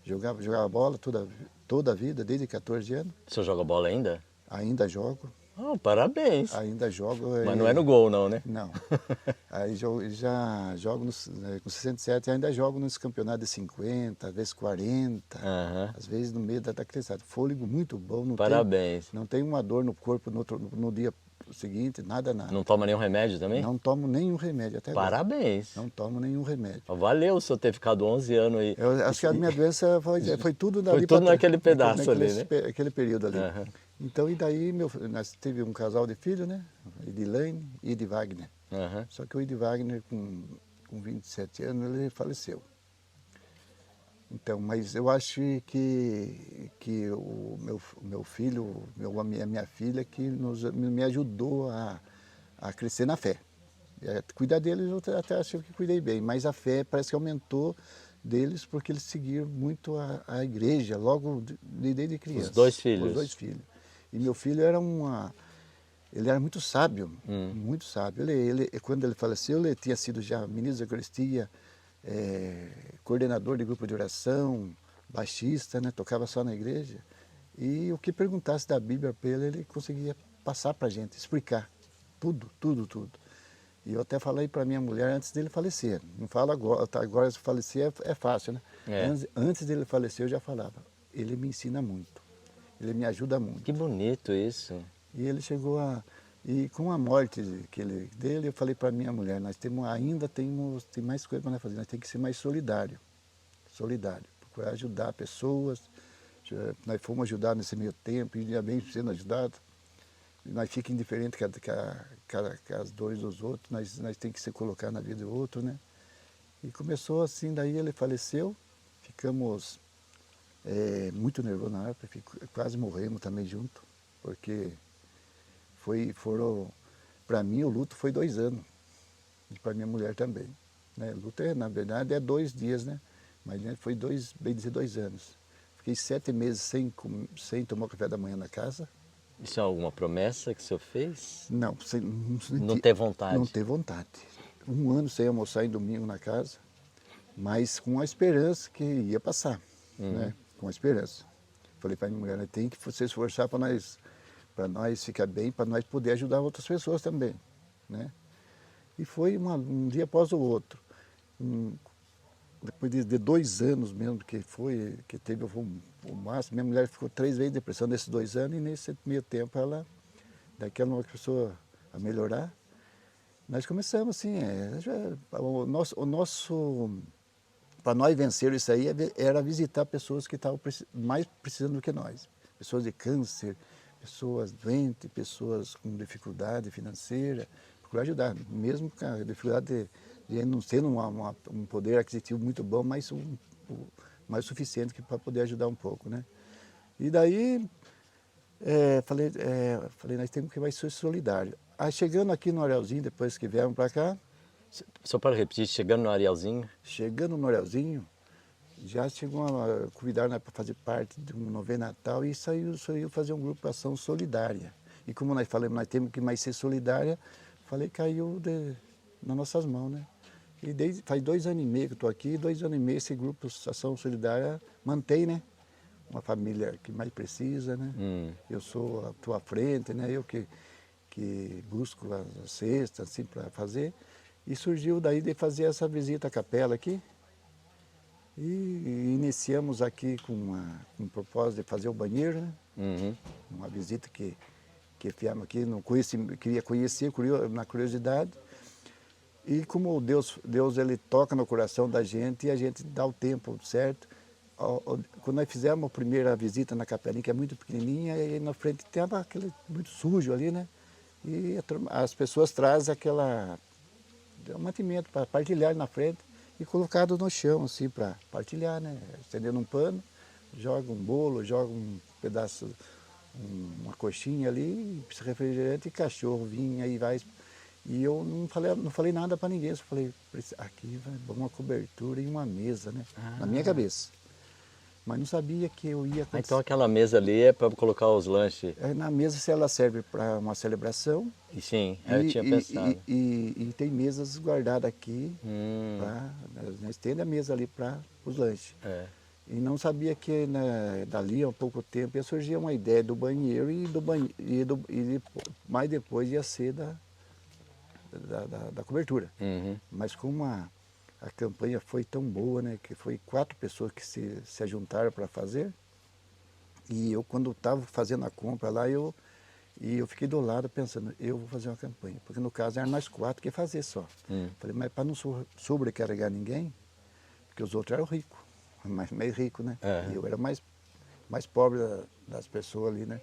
Jogava bola toda a vida, desde 14 anos. O senhor joga bola ainda? Ainda jogo. Oh, parabéns. Ainda jogo. Mas não é no gol, não, né? Não. Aí já jogo, com 67, ainda jogo nos campeonatos de 50, às vezes 40, às vezes no meio da criançada. Fôlego muito bom. Parabéns. Não tem uma dor no corpo no dia seguinte, nada. Não toma nenhum remédio também? Não tomo nenhum remédio até agora. Parabéns. Não tomo nenhum remédio. Valeu o senhor ter ficado 11 anos aí. Eu acho que a minha doença foi tudo dali. Foi tudo naquele pedaço ali, né? Aquele período ali. Então, e daí, nós tive um casal de filhos, né? Edilane e Edi Wagner. Só que o Edi Wagner, com 27 anos, ele faleceu. Então, mas eu acho que o meu filho, a minha filha, que me ajudou a crescer na fé. Cuidar deles, eu até acho que cuidei bem, mas a fé parece que aumentou deles porque eles seguiram muito a igreja, logo desde criança. Os 2 filhos? Os 2 filhos. E meu filho era ele era muito sábio, muito sábio. Quando ele faleceu, ele tinha sido já ministro da Eucaristia, coordenador de grupo de oração, baixista, né? Tocava só na igreja. E o que perguntasse da Bíblia para ele conseguia passar para a gente, explicar tudo. E eu até falei para minha mulher antes dele falecer. Não falo agora, agora se falecer é fácil, né? Antes dele falecer eu já falava. Ele me ensina muito, ele me ajuda muito. Que bonito isso. E ele chegou e com a morte dele, eu falei para minha mulher, nós tem mais coisa para nós fazer, nós temos que ser mais solidário, procurar ajudar pessoas. Nós fomos ajudar nesse meio tempo, e já bem sendo ajudado. Nós ficamos indiferentes com as dores dos outros, nós temos que se colocar na vida do outro, né? E começou assim, daí ele faleceu, ficamos muito nervosos na época, quase morremos também junto, porque para mim o luto foi 2 anos, e para minha mulher também. Né? O luto, na verdade, é 2 dias, né? Mas foi bem dizer 2 anos. Fiquei 7 meses sem tomar café da manhã na casa. Isso é alguma promessa que o senhor fez? Não, não ter vontade. Não ter vontade. 1 ano sem almoçar em domingo na casa, mas com a esperança que ia passar, né? Com a esperança. Falei para minha mulher, nós tem que se esforçar para nós ficar bem, para nós poder ajudar outras pessoas também, né? E foi um dia após o outro. Depois de 2 anos mesmo que teve o máximo, minha mulher ficou 3 vezes em depressão nesses 2 anos, e nesse meio tempo daqui ela começou a melhorar. Nós começamos assim, para nós vencer isso aí, era visitar pessoas que estavam mais precisando do que nós. Pessoas de câncer, pessoas doentes, pessoas com dificuldade financeira, procurar ajudar, mesmo com a dificuldade de não ter um poder aquisitivo muito bom, mas mais suficiente para poder ajudar um pouco, né? E daí, falei, nós temos que ser solidários. Aí chegando aqui no Arealzinho, depois que viemos para cá... Só para repetir, chegando no Arealzinho? Chegando no Arealzinho, já chegou a convidar para fazer parte de um novena Natal e saiu fazer um grupo de ação solidária. E como nós falamos, nós temos que mais ser solidária, falei, caiu nas nossas mãos, né? E faz 2 anos e meio que estou aqui, 2 anos e meio esse grupo de ação solidária mantém, né? Uma família que mais precisa, né? Eu estou à frente, né? Eu que busco as cestas, assim, para fazer. E surgiu daí de fazer essa visita à capela aqui. E iniciamos aqui com o propósito de fazer o banheiro, né? Uma visita que fizemos aqui, queria conhecer, na curiosidade. E como Deus ele toca no coração da gente e a gente dá o tempo certo. Quando nós fizemos a primeira visita na capelinha, que é muito pequenininha, e na frente tem aquele muito sujo ali, né? E as pessoas trazem mantimento para partilhar na frente e colocado no chão, assim, para partilhar, né? Estendendo um pano, joga um bolo, joga um pedaço, uma coxinha ali, refrigerante e cachorro vinha e vai. E eu não falei nada para ninguém, só falei, aqui vai uma cobertura e uma mesa, né? Na minha cabeça. Mas não sabia que eu ia acontecer. Então aquela mesa ali é para colocar os lanches. Na mesa, se ela serve para uma celebração. E sim, eu tinha pensado. E tem mesas guardadas aqui, nós temos a mesa ali para os lanches. É. E não sabia que dali a pouco tempo ia surgir uma ideia do banheiro mas depois ia ser da cobertura. Uhum. Mas como a campanha foi tão boa, né, que foi 4 pessoas que se juntaram para fazer, e eu quando estava fazendo a compra lá, eu fiquei do lado pensando, eu vou fazer uma campanha, porque no caso eram nós 4 que ia fazer só. Falei, mas para não sobrecarregar ninguém, porque os outros eram ricos, meio rico, né? E eu era mais pobre das pessoas ali, né?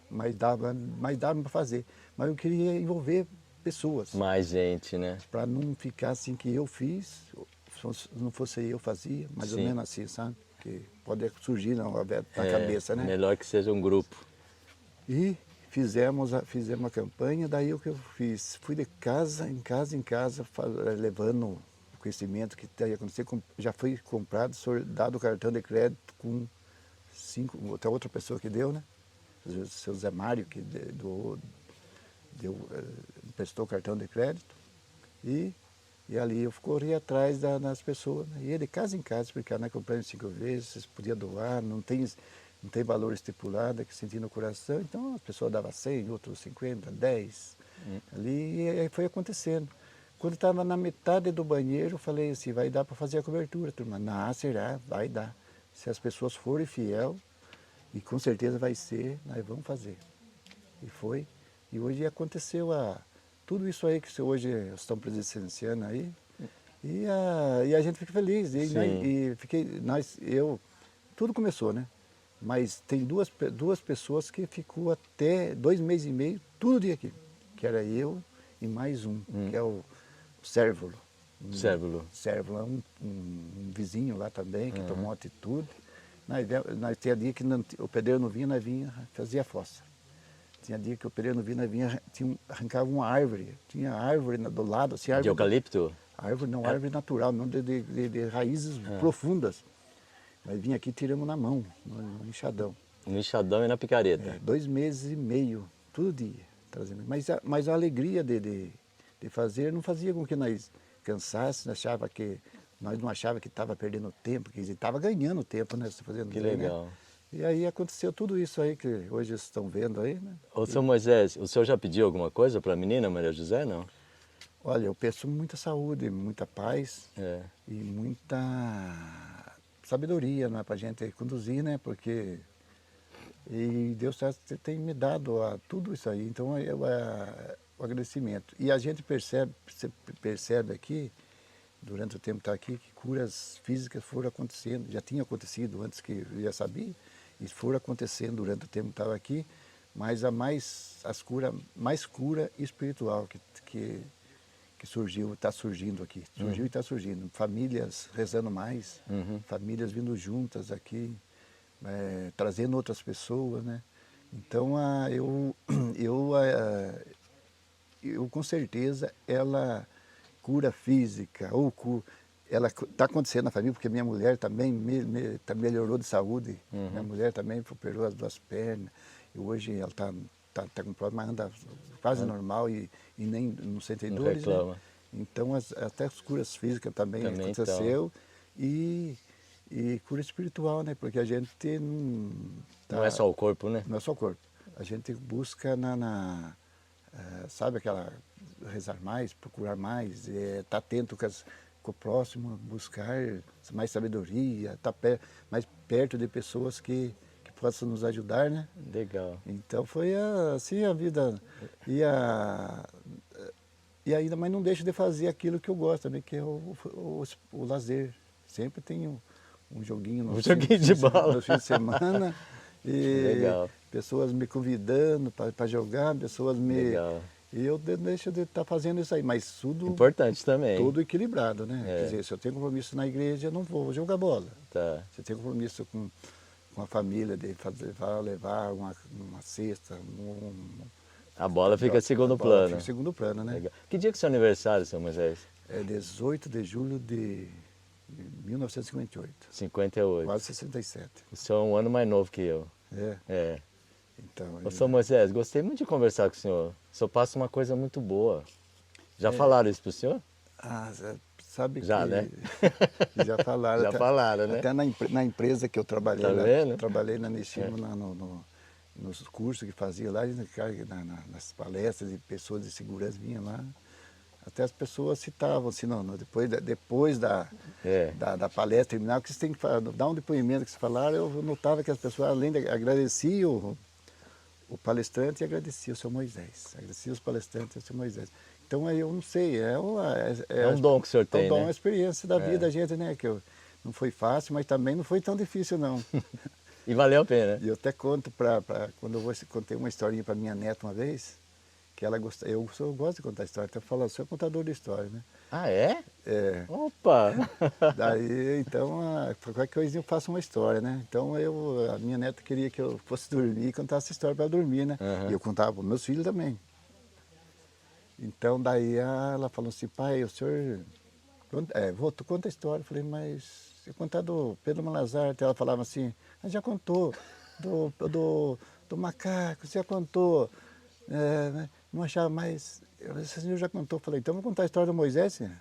Mas dava para fazer. Mas eu queria envolver pessoas. Mais gente, né? Para não ficar assim que eu fiz, se não fosse eu fazia, mais ou menos assim, sabe? Que pode surgir na cabeça, né? Melhor que seja um grupo. E fizemos a campanha, daí o que eu fiz? Fui de casa em casa, levando o conhecimento que ia acontecer. Já foi comprado, dado o cartão de crédito com 5, até outra pessoa que deu, né? O seu Zé Mário, que emprestou o cartão de crédito. E ali eu corri atrás das pessoas. Né? Ia de casa em casa explicar, né? Comprando 5 vezes, vocês podiam doar, não tem valor estipulado, que senti no coração. Então as pessoas davam 100, outros 50, 10. Ali e aí foi acontecendo. Quando estava na metade do banheiro, eu falei assim, vai dar para fazer a cobertura, turma. Não, será? Vai dar. Se as pessoas forem fiel, e com certeza vai ser, nós vamos fazer. E foi. E hoje aconteceu tudo isso aí que hoje estão presenciando aí. E a gente fica feliz. Tudo começou, né? Mas tem duas pessoas que ficou até 2 meses e meio, todo dia aqui. Que era eu e mais um, que é o Cérvulo. Cérvulo é um vizinho lá também, que tomou uma atitude. Nós tinha dia que o pedreiro não vinha, nós vinha, fazia fossa. Tinha dia que o pedreiro não vinha, nós vinha, arrancava uma árvore. Tinha árvore do lado. Assim, árvore de eucalipto? Árvore natural, não de raízes profundas. Nós vinha aqui e tiramos na mão, no enxadão. No enxadão e na picareta. 2 meses e meio, todo dia, trazendo. Mas a alegria de fazer não fazia com que nós cansássemos, nós não achávamos que estava perdendo tempo, que estava ganhando tempo, né? Fazendo que legal. Né? E aí aconteceu tudo isso aí que hoje vocês estão vendo aí, né? Ô, seu Moisés, o senhor já pediu alguma coisa para a menina, Maria José, não? Olha, eu peço muita saúde, muita paz e muita sabedoria, né, para a gente conduzir, né? Porque Deus tem me dado tudo isso aí, então o agradecimento. E a gente percebe aqui, durante o tempo que está aqui, que curas físicas foram acontecendo, já tinha acontecido antes que eu já sabia, e foram acontecendo durante o tempo que estava aqui, mas mais cura espiritual que surgiu, está surgindo aqui. Surgiu e está surgindo. Famílias rezando mais, famílias vindo juntas aqui, trazendo outras pessoas, né? Então, eu com certeza, ela cura física, ela está acontecendo na família, porque minha mulher também melhorou de saúde. Minha mulher também operou as 2 pernas. E hoje ela está com problema, mas anda quase normal e nem não sente dores. Né? Então, até as curas físicas também aconteceu. Então. E cura espiritual, né? Porque a gente não é só o corpo, né? Não é só o corpo. A gente busca sabe aquela rezar mais, procurar mais, estar atento com o próximo, buscar mais sabedoria, estar mais perto de pessoas que possam nos ajudar, né? Legal. Então foi assim a vida. E ainda, mas não deixo de fazer aquilo que eu gosto também, que é o lazer. Sempre tenho um joguinho no fim de semana. E legal. Pessoas me convidando para jogar, pessoas E eu deixo de estar fazendo isso aí, mas Importante também. tudo equilibrado, né? É. Quer dizer, se eu tenho compromisso na igreja, eu não vou jogar bola. Tá. Se eu tenho compromisso com a família, de fazer, levar uma cesta, A bola fica em segundo a bola plano. fica em segundo plano, né? Legal. Que dia que é o seu aniversário, seu Moisés? É 18 de julho de 1958, 58. quase 67. O senhor é um ano mais novo que eu. É, É. então... Ô, seu Moisés, gostei muito de conversar com o senhor. O senhor passa uma coisa muito boa. Já falaram isso pro senhor? Sabe Já, que... né? Já falaram. Já falaram, né? Até na empresa que eu trabalhei Tá lá, vendo? trabalhei na Neshima, nos cursos que fazia lá, nas palestras e pessoas de segurança vinham lá. Até as pessoas citavam assim, depois da palestra terminar, que você tem que dar um depoimento que você falaram, eu notava que as pessoas, além de agradeciam o palestrante, e agradeciam o seu Moisés. Agradeciam os palestrantes e o seu Moisés. Então aí eu não sei, É um dom que o senhor tem, é um dom, né? uma experiência da vida da gente, né? Não foi fácil, mas também não foi tão difícil, não. E valeu a pena. E eu até conto, quando contei uma historinha para minha neta uma vez, que ela gosta, eu gosto de contar história, até falo, sou contador de história, né? Ah, é? É, Opa! daí, então, qualquer coisinha eu faço uma história, né? Então, a minha neta queria que eu fosse dormir e contasse história para ela dormir, né? Uhum. E eu contava para meus filhos também. Então, daí ela falou assim, pai, o senhor... vô, tu conta a história. Eu falei, mas se eu contar do Pedro Malazar, ela falava assim, já contou, do macaco, você já contou, né? Não achava mais, esse senhor já contou. Eu falei, então vou contar a história do Moisés, senhor.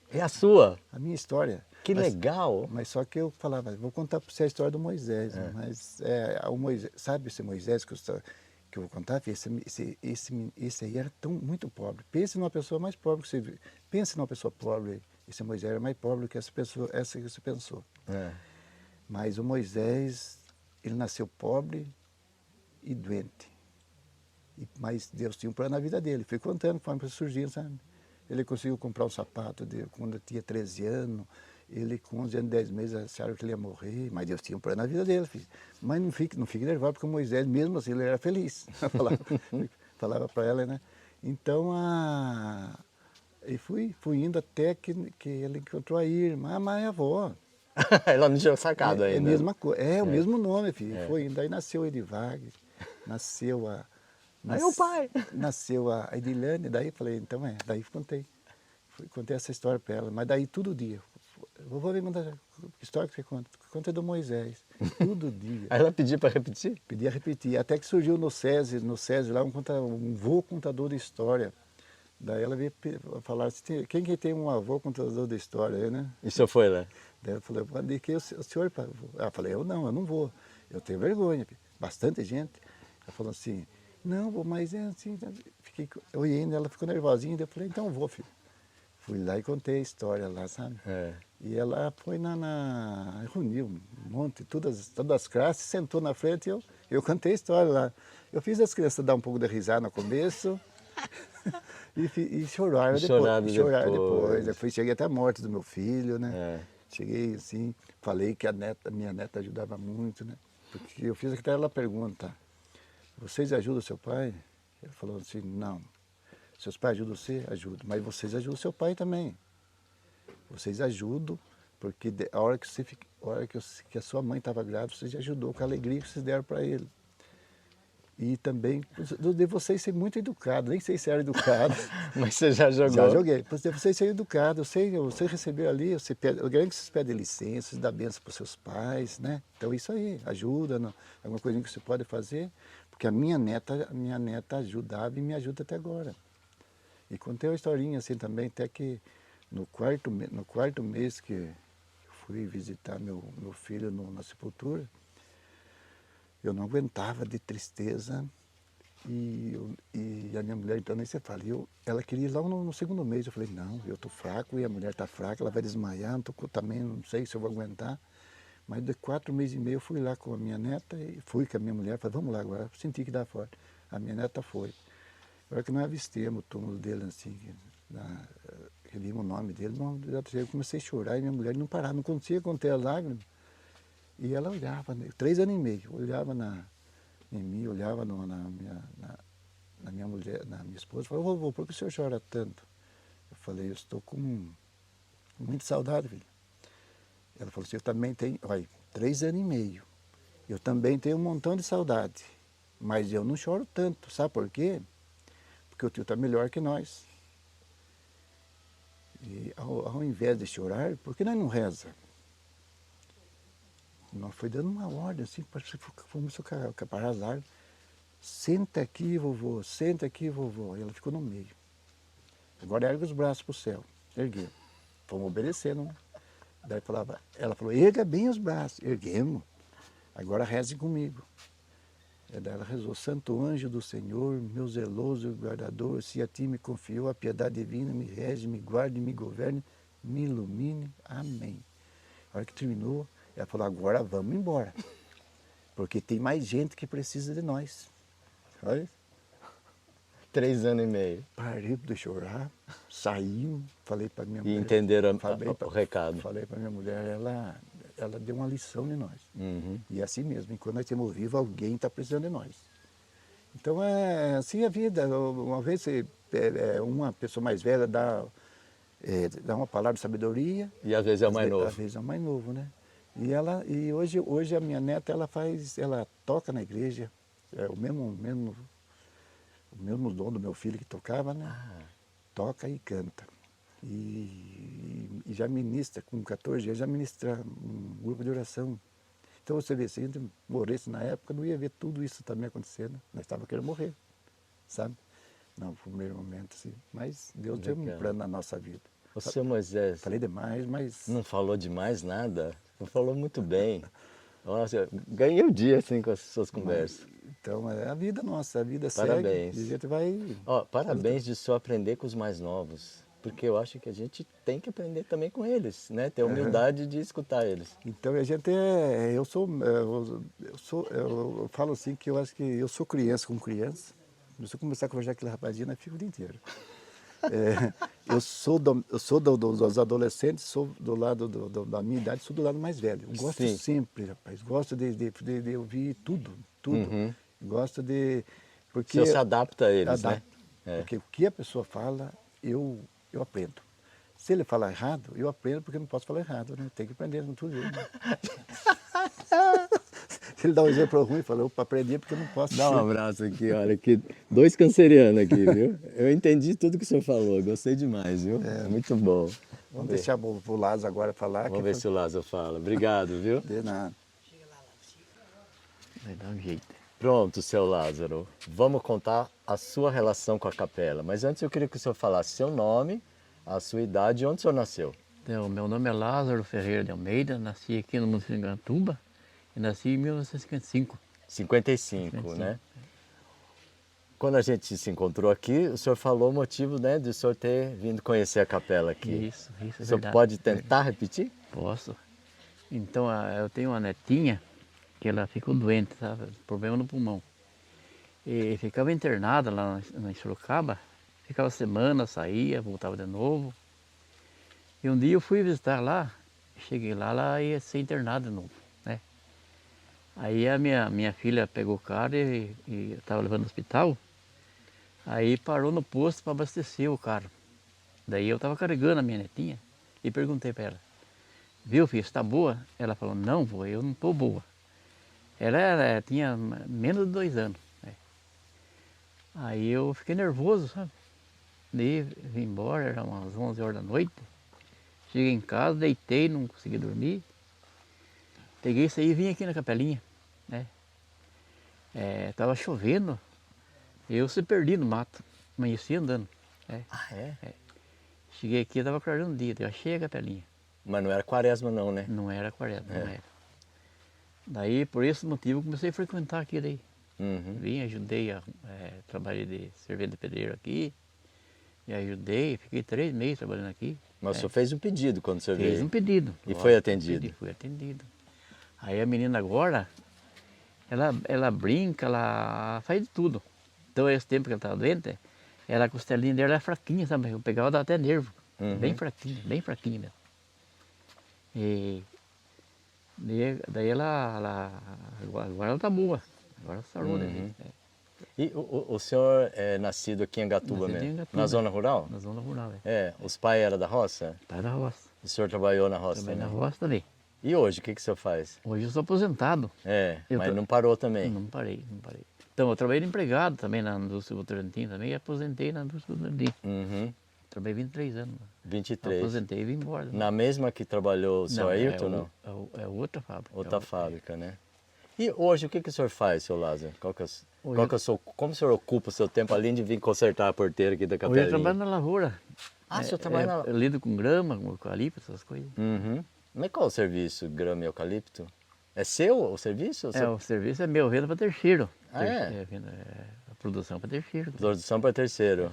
É a sua? A minha história. Que legal! Mas só que eu falava, vou contar para você a história do Moisés. Mas o Moisés, sabe esse Moisés que eu vou contar? Esse aí era muito pobre. Pense numa pessoa mais pobre que você viu. Pense numa pessoa pobre. Esse Moisés era mais pobre que essa que você pensou. É. Mas o Moisés, ele nasceu pobre e doente. Mas Deus tinha um plano na vida dele. Foi contando conforme foi surgindo, sabe? Ele conseguiu comprar um sapato quando eu tinha 13 anos. Ele, com 11 anos, 10 meses, acharam que ele ia morrer. Mas Deus tinha um plano na vida dele, filho. Mas não fique nervoso, porque o Moisés, mesmo assim, ele era feliz. falava para ela, né? Então, e fui indo até que ele encontrou a irmã, a mãe e a avó. Ela não tinha sacado É a ainda. mesma coisa, o mesmo nome, filho. Foi indo. Aí nasceu o Edivag, nasceu Aí o pai. Nasceu a Edilane, daí falei, então daí contei. Contei essa história para ela, mas daí todo dia. Vou ver que história que você conta. Conta do Moisés, todo dia. Aí ela pediu para repetir? Pedia repetir, até que surgiu no SESI lá um vô contador de história. Daí ela veio falar assim, quem que tem um avô contador de história aí, né? E o senhor foi lá? Daí ela falou, o senhor... Ela falei, eu não vou, eu tenho vergonha, bastante gente. Ela falou assim, não, vô, mas é assim, fiquei olhando, ela ficou nervosinha, daí eu falei, então eu vou, filho. Fui lá e contei a história lá, sabe? É. E ela foi reuniu um monte, todas as classes, sentou na frente e eu contei a história lá. Eu fiz as crianças dar um pouco de risada no começo e choraram depois. Depois cheguei até a morte do meu filho, né? É. Cheguei assim, falei que minha neta ajudava muito, né? Porque eu fiz até ela pergunta, vocês ajudam seu pai? Ele falou assim, não. Seus pais ajudam você? Ajudam. Mas vocês ajudam seu pai também. Vocês ajudam, porque a hora que a sua mãe estava grávida, você já ajudou com a alegria que vocês deram para ele. E também de vocês ser muito educado, nem sei se era educado. Mas você já jogou? Já joguei. De vocês serem educados, você recebeu ali, eu quero que vocês pedem licença, vocês dão bênção para os seus pais, né? Então isso aí, ajuda, alguma coisinha que você pode fazer, porque a minha neta ajudava e me ajuda até agora. E contei uma historinha assim também, até que no quarto mês que eu fui visitar meu filho na sepultura, eu não aguentava de tristeza e a minha mulher, então nem você fala, ela queria ir lá no segundo mês, eu falei, não, eu estou fraco e a mulher está fraca, ela vai desmaiar, também não sei se eu vou aguentar. Mas de 4 meses e meio eu fui lá com a minha neta e fui com a minha mulher, falei, vamos lá agora, senti que dá forte. A minha neta foi. Agora que nós avistemos o túmulo dele assim, que vimos o nome dele, eu comecei a chorar e minha mulher não parava, não conseguia conter as lágrimas. E ela olhava, 3 anos e meio, olhava em mim, olhava na minha mulher, na minha esposa, falou, vovô, por que o senhor chora tanto? Eu falei, eu estou com muita saudade, filho. Ela falou assim, eu também tenho, olha, 3 anos e meio. Eu também tenho um montão de saudade, mas eu não choro tanto, sabe por quê? Porque o tio está melhor que nós. E ao invés de chorar, por que nós não reza? Nós foi dando uma ordem, assim, fomos para as árvores. Senta aqui, vovô, senta aqui, vovô. E ela ficou no meio. Agora ergue os braços para o céu. Ergueu. Fomos obedecendo, né? Daí ela falou, erga bem os braços. Erguemos. Agora reze comigo. E daí ela rezou, Santo anjo do Senhor, meu zeloso guardador, se a ti me confiou a piedade divina, me rege, me guarde, me governe, me ilumine. Amém. A hora que terminou, ela falou, agora vamos embora. Porque tem mais gente que precisa de nós. Olha. 3 anos e meio. Parei de chorar, saímos, falei para minha E mulher. entenderam o recado. Falei para minha mulher, ela deu uma lição de nós. Uhum. E é assim mesmo, enquanto nós estamos vivos, alguém está precisando de nós. Então é assim a vida. Uma vez uma pessoa mais velha dá uma palavra de sabedoria. E às vezes é o mais novo. Às vezes é o mais novo, né? E hoje a minha neta ela toca na igreja, é o mesmo dom do meu filho que tocava, né? Toca e canta. E já ministra, com 14 anos, já ministra um grupo de oração. Então você vê, se a gente morresse na época, não ia ver tudo isso também acontecendo. Nós estávamos querendo morrer, sabe? Não, foi um primeiro momento, assim. Mas Deus tem um plano na nossa vida. O seu Moisés Falei demais, mas... não falou demais nada? Não falou muito bem. Nossa, ganhei o dia assim com as suas conversas. Então, é a vida nossa, a vida Parabéns. segue. E a gente vai... Ó, parabéns de só aprender com os mais novos. Porque eu acho que a gente tem que aprender também com eles, né? Ter humildade de escutar eles. Então a gente eu falo assim que eu acho que eu sou criança com criança. Se eu começar a conversar com aquele rapazinho, eu fico o dia inteiro. Eu sou dos adolescentes, sou do lado da minha idade, sou do lado mais velho. Eu gosto Sim. sempre, rapaz. Gosto de ouvir tudo. Uhum. Gosto de... Porque Você se adapta a eles, adapto. né? Porque o que a pessoa fala, eu aprendo. Se ele falar errado, eu aprendo porque eu não posso falar errado, né? Tem que aprender com tudo. Né? Se ele dá um exemplo ruim, fala, opa, aprendi porque eu não posso. Dá um abraço aqui, olha, aqui, 2 cancerianos aqui, viu? Eu entendi tudo que o senhor falou, gostei demais, viu? Muito bom. Vamos deixar o Lázaro agora falar. Vamos ver se o Lázaro fala. Obrigado, viu? De nada. Vai dar um jeito. Pronto, seu Lázaro. Vamos contar a sua relação com a capela. Mas antes eu queria que o senhor falasse seu nome, a sua idade e onde o senhor nasceu. Então, meu nome é Lázaro Ferreira de Almeida, nasci aqui no município de Grantuba e nasci em 1955. 55, né? Quando a gente se encontrou aqui, o senhor falou o motivo, né, de o senhor ter vindo conhecer a capela aqui. Isso é O senhor verdade. pode tentar repetir? Posso. Então, eu tenho uma netinha que ela ficou doente, sabe? Problema no pulmão. E ficava internada lá em Sorocaba, ficava semana, saía, voltava de novo. E um dia eu fui visitar lá, cheguei lá, ela ia ser internada de novo, né? Aí a minha filha pegou o carro e eu estava levando no hospital, aí parou no posto para abastecer o carro. Daí eu estava carregando a minha netinha e perguntei para ela, viu filha, está boa? Ela falou, não vô, eu não estou boa. Ela tinha menos de 2 anos. Né? Aí eu fiquei nervoso, sabe? Daí vim embora, era umas 11 horas da noite. Cheguei em casa, deitei, não consegui dormir. Peguei isso aí e vim aqui na capelinha. Né? Tava chovendo, eu se perdi no mato, amanheci andando. Né? Ah, é? Cheguei aqui, estava clareando o dia, eu achei a capelinha. Mas não era quaresma não, né? Não era quaresma, não era. Daí, por esse motivo, comecei a frequentar aqui daí. Uhum. Vim, ajudei, trabalhei de servente de pedreiro aqui, e ajudei, fiquei 3 meses trabalhando aqui. Mas o senhor fez um pedido quando o senhor Fez veio. um pedido. E foi atendido? Fui atendido. Aí a menina agora, ela brinca, ela faz de tudo. Então esse tempo que ela estava doente, a costelinha dela era fraquinha, sabe? Eu pegava, dava até nervo. Uhum. Bem fraquinha mesmo. E daí agora ela tá boa. Agora sarou, né? E o senhor é nascido aqui em Gatuba Nascido em mesmo? Gatuba. Na zona rural? Na zona rural, Os pais eram da roça? Pai da roça. O senhor trabalhou na roça Também na também? roça também. E hoje, o que o senhor faz? Hoje eu sou aposentado. Mas não parou também? Não parei. Então, eu trabalhei de empregado também na indústria Votorantim também e aposentei na indústria Votorantim. Uhum. Trabalhei 23 anos. 23. Aposentei e vim embora. Na mesma que trabalhou o senhor Ayrton, não? É outra fábrica. Outra fábrica, né? E hoje, o que o senhor faz, seu Lázaro? Como o senhor ocupa o seu tempo, além de vir consertar a porteira aqui da Hoje capelinha? eu trabalho na lavoura. O senhor trabalha na... Eu lido com grama, com eucalipto, essas coisas. Uhum. Mas qual o serviço, grama e eucalipto? É seu o serviço? O serviço é meu, venda para terceiro. É? A produção para terceiro. Produção para terceiro.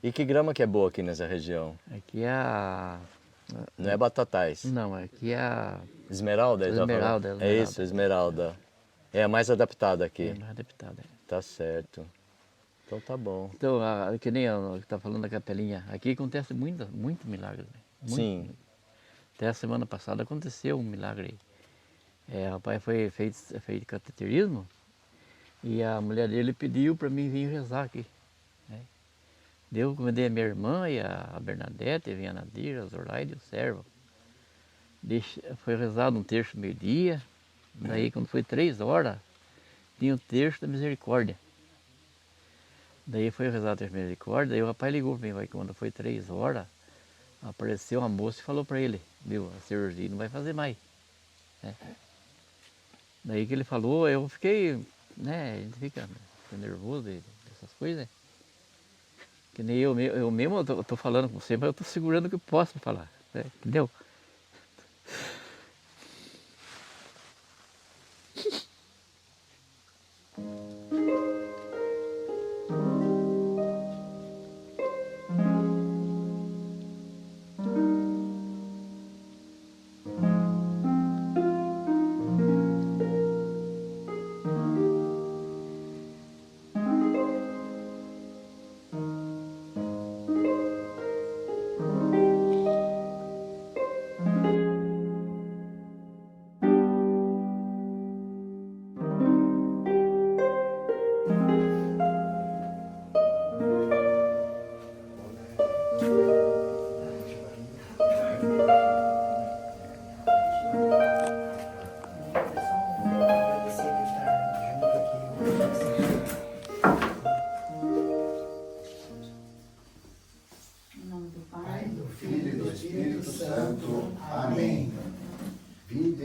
E que grama que é boa aqui nessa região? Aqui é a... Não é batatais? Não, aqui é a... Esmeralda? Esmeralda. É isso, esmeralda. É a mais adaptada aqui. É mais adaptada. Tá certo. Então tá bom. Então, que nem eu está falando da capelinha, aqui acontece muito milagre. Sim. Até a semana passada aconteceu um milagre. Rapaz foi feito cateterismo e a mulher dele pediu para mim vir rezar aqui. Né? Eu convidei a minha irmã e a Bernadette, vinha a Nadir, a Zorlaide e o Servo. Foi rezado um terço meio-dia, daí quando foi 3 horas, tinha o terço da misericórdia. Daí foi rezado o terço da misericórdia, daí o rapaz ligou para mim, quando foi 3 horas, apareceu uma moça e falou para ele, viu, a cirurgia não vai fazer mais. Né? Daí que ele falou, eu fiquei, né, a gente fica nervoso dessas coisas, né? Que nem eu mesmo estou falando com você, mas eu estou segurando o que eu posso falar, né? Entendeu?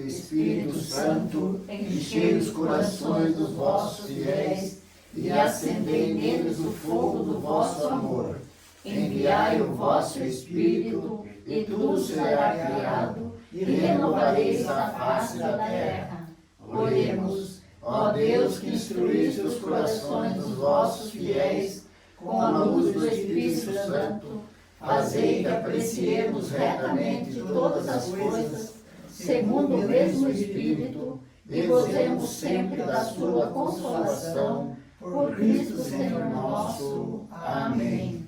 Espírito Santo, enchei os corações dos vossos fiéis e acendei neles o fogo do vosso amor. Enviai o vosso Espírito e tudo será criado e renovareis a face da terra. Oremos, ó Deus que instruíste os corações dos vossos fiéis com a luz do Espírito Santo, fazei que apreciemos retamente todas as coisas segundo o mesmo Espírito, e gozemos sempre da sua consolação, por Cristo Senhor nosso. Amém.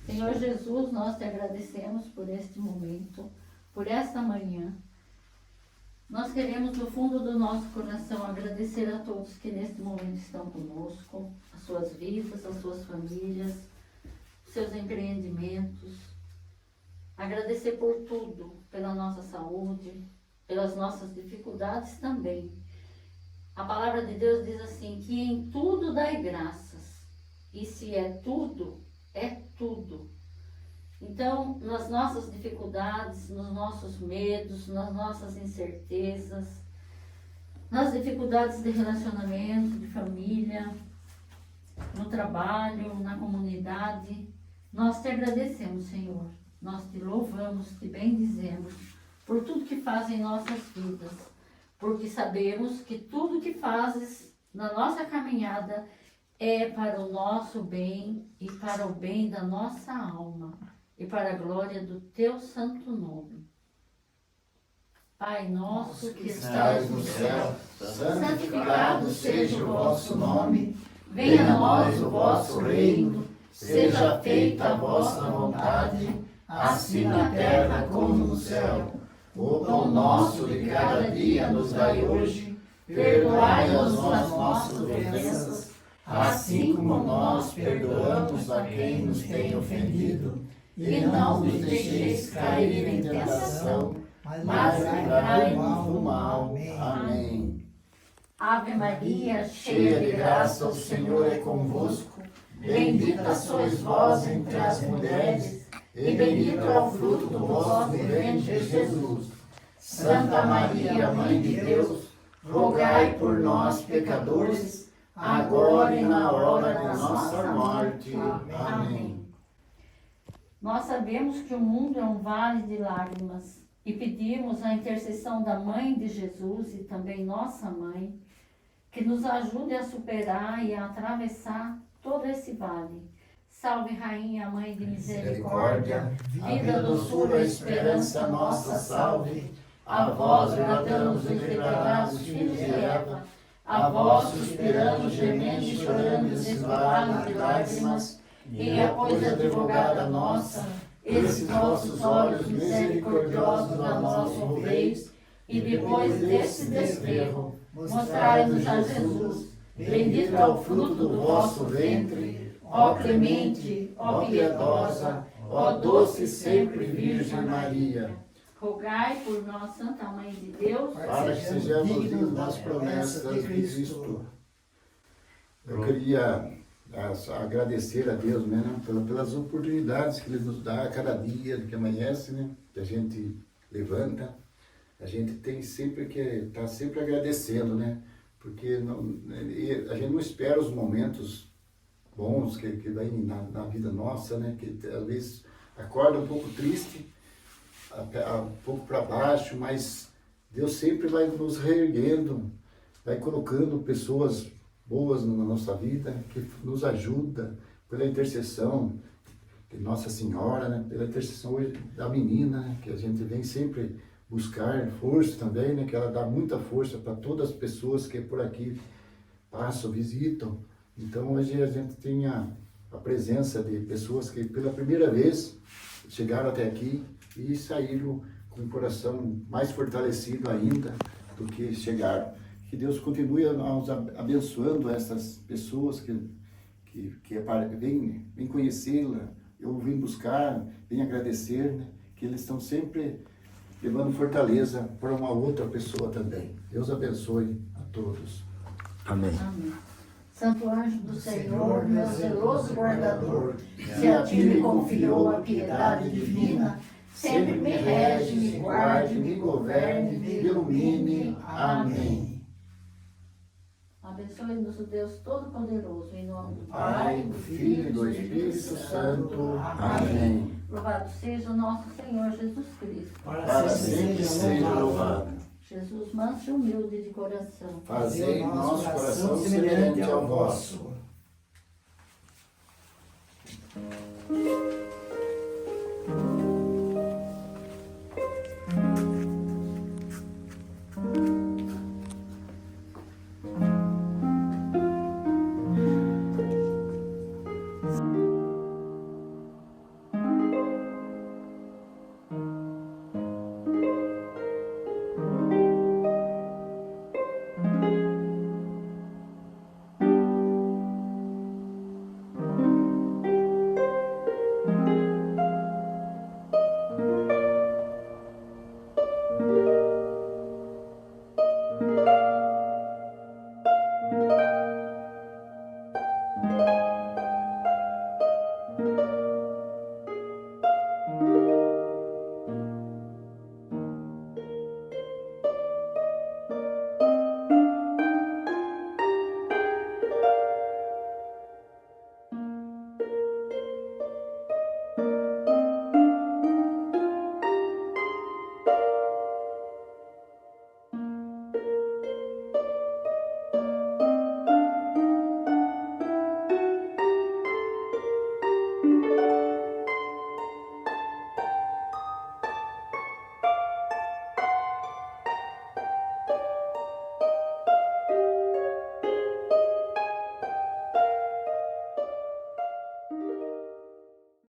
Senhor Jesus, nós te agradecemos por este momento, por esta manhã. Nós queremos do fundo do nosso coração agradecer a todos que neste momento estão conosco, as suas vidas, as suas famílias, os seus empreendimentos. Agradecer por tudo, pela nossa saúde, pelas nossas dificuldades também. A palavra de Deus diz assim, que em tudo dai graças. E se é tudo, é tudo. Então, nas nossas dificuldades, nos nossos medos, nas nossas incertezas, nas dificuldades de relacionamento, de família, no trabalho, na comunidade, nós te agradecemos, Senhor. Nós te louvamos, te bendizemos por tudo que faz em nossas vidas, porque sabemos que tudo que fazes na nossa caminhada é para o nosso bem e para o bem da nossa alma e para a glória do teu santo nome. Pai nosso que estás no céu, santificado seja o vosso nome, venha a nós o vosso reino, seja feita a vossa vontade, assim na terra como no céu. O pão nosso de cada dia nos dai hoje, perdoai-nos as nossas ofensas, assim como nós perdoamos a quem nos tem ofendido, e não nos deixeis cair em tentação, mas livrai-nos do mal. Amém. Ave Maria, Cheia de graça, o Senhor é convosco. Bendita sois vós entre as mulheres, e bendito é o fruto do vosso ventre, Jesus. Santa Maria, Mãe de Deus, rogai por nós, pecadores, agora e na hora da nossa morte. Amém. Nós sabemos que o mundo é um vale de lágrimas e pedimos a intercessão da Mãe de Jesus e também nossa Mãe, que nos ajude a superar e a atravessar todo esse vale. Salve, Rainha, Mãe de misericórdia, Vida, doçura, esperança nossa, salve. A vós bradamos os pecados, filhos de Eva, a vós suspiramos, gemendo e chorando esses vales de lágrimas, e após a advogada nossa, esses vossos olhos misericordiosos a nós volveis, e depois desse desterro, mostrai-nos a Jesus, bendito é o fruto do vosso ventre, ó clemente, ó piedosa, ó doce e sempre Virgem Maria. rogai por nós, Santa Mãe de Deus, Para que sejamos dignos das promessas de Cristo. Eu queria agradecer a Deus, né, pelas oportunidades que Ele nos dá a cada dia que amanhece, né, que a gente levanta. A gente tem sempre que estar sempre agradecendo, né, porque a gente não espera os momentos bons que vêm na vida nossa, né, que às vezes acorda um pouco triste, um pouco para baixo, mas Deus sempre vai nos reerguendo, vai colocando pessoas boas na nossa vida, que nos ajuda pela intercessão de Nossa Senhora, né? Pela intercessão da menina, né? Que a gente vem sempre buscar força também, né? Que ela dá muita força para todas as pessoas que por aqui passam, visitam. Então hoje a gente tem a presença de pessoas que pela primeira vez chegaram até aqui e saíram com o coração mais fortalecido ainda do que chegaram. Que Deus continue nos abençoando essas pessoas que vêm conhecê-la, eu vim buscar, vim agradecer, né? Que eles estão sempre levando fortaleza para uma outra pessoa também. Deus abençoe a todos. Amém. Amém. Santo anjo do Senhor, meu zeloso guardador, se a ti me confiou a piedade divina, sempre me rege, me guarde, me governe, me ilumine. Amém. Abençoe-nos o Deus Todo-Poderoso, em nome do Pai, do Filho e do Espírito Santo. Amém. Louvado seja o nosso Senhor Jesus Cristo. Para sempre seja louvado. Jesus manso e humilde de coração. Fazei nosso coração semelhante ao vosso.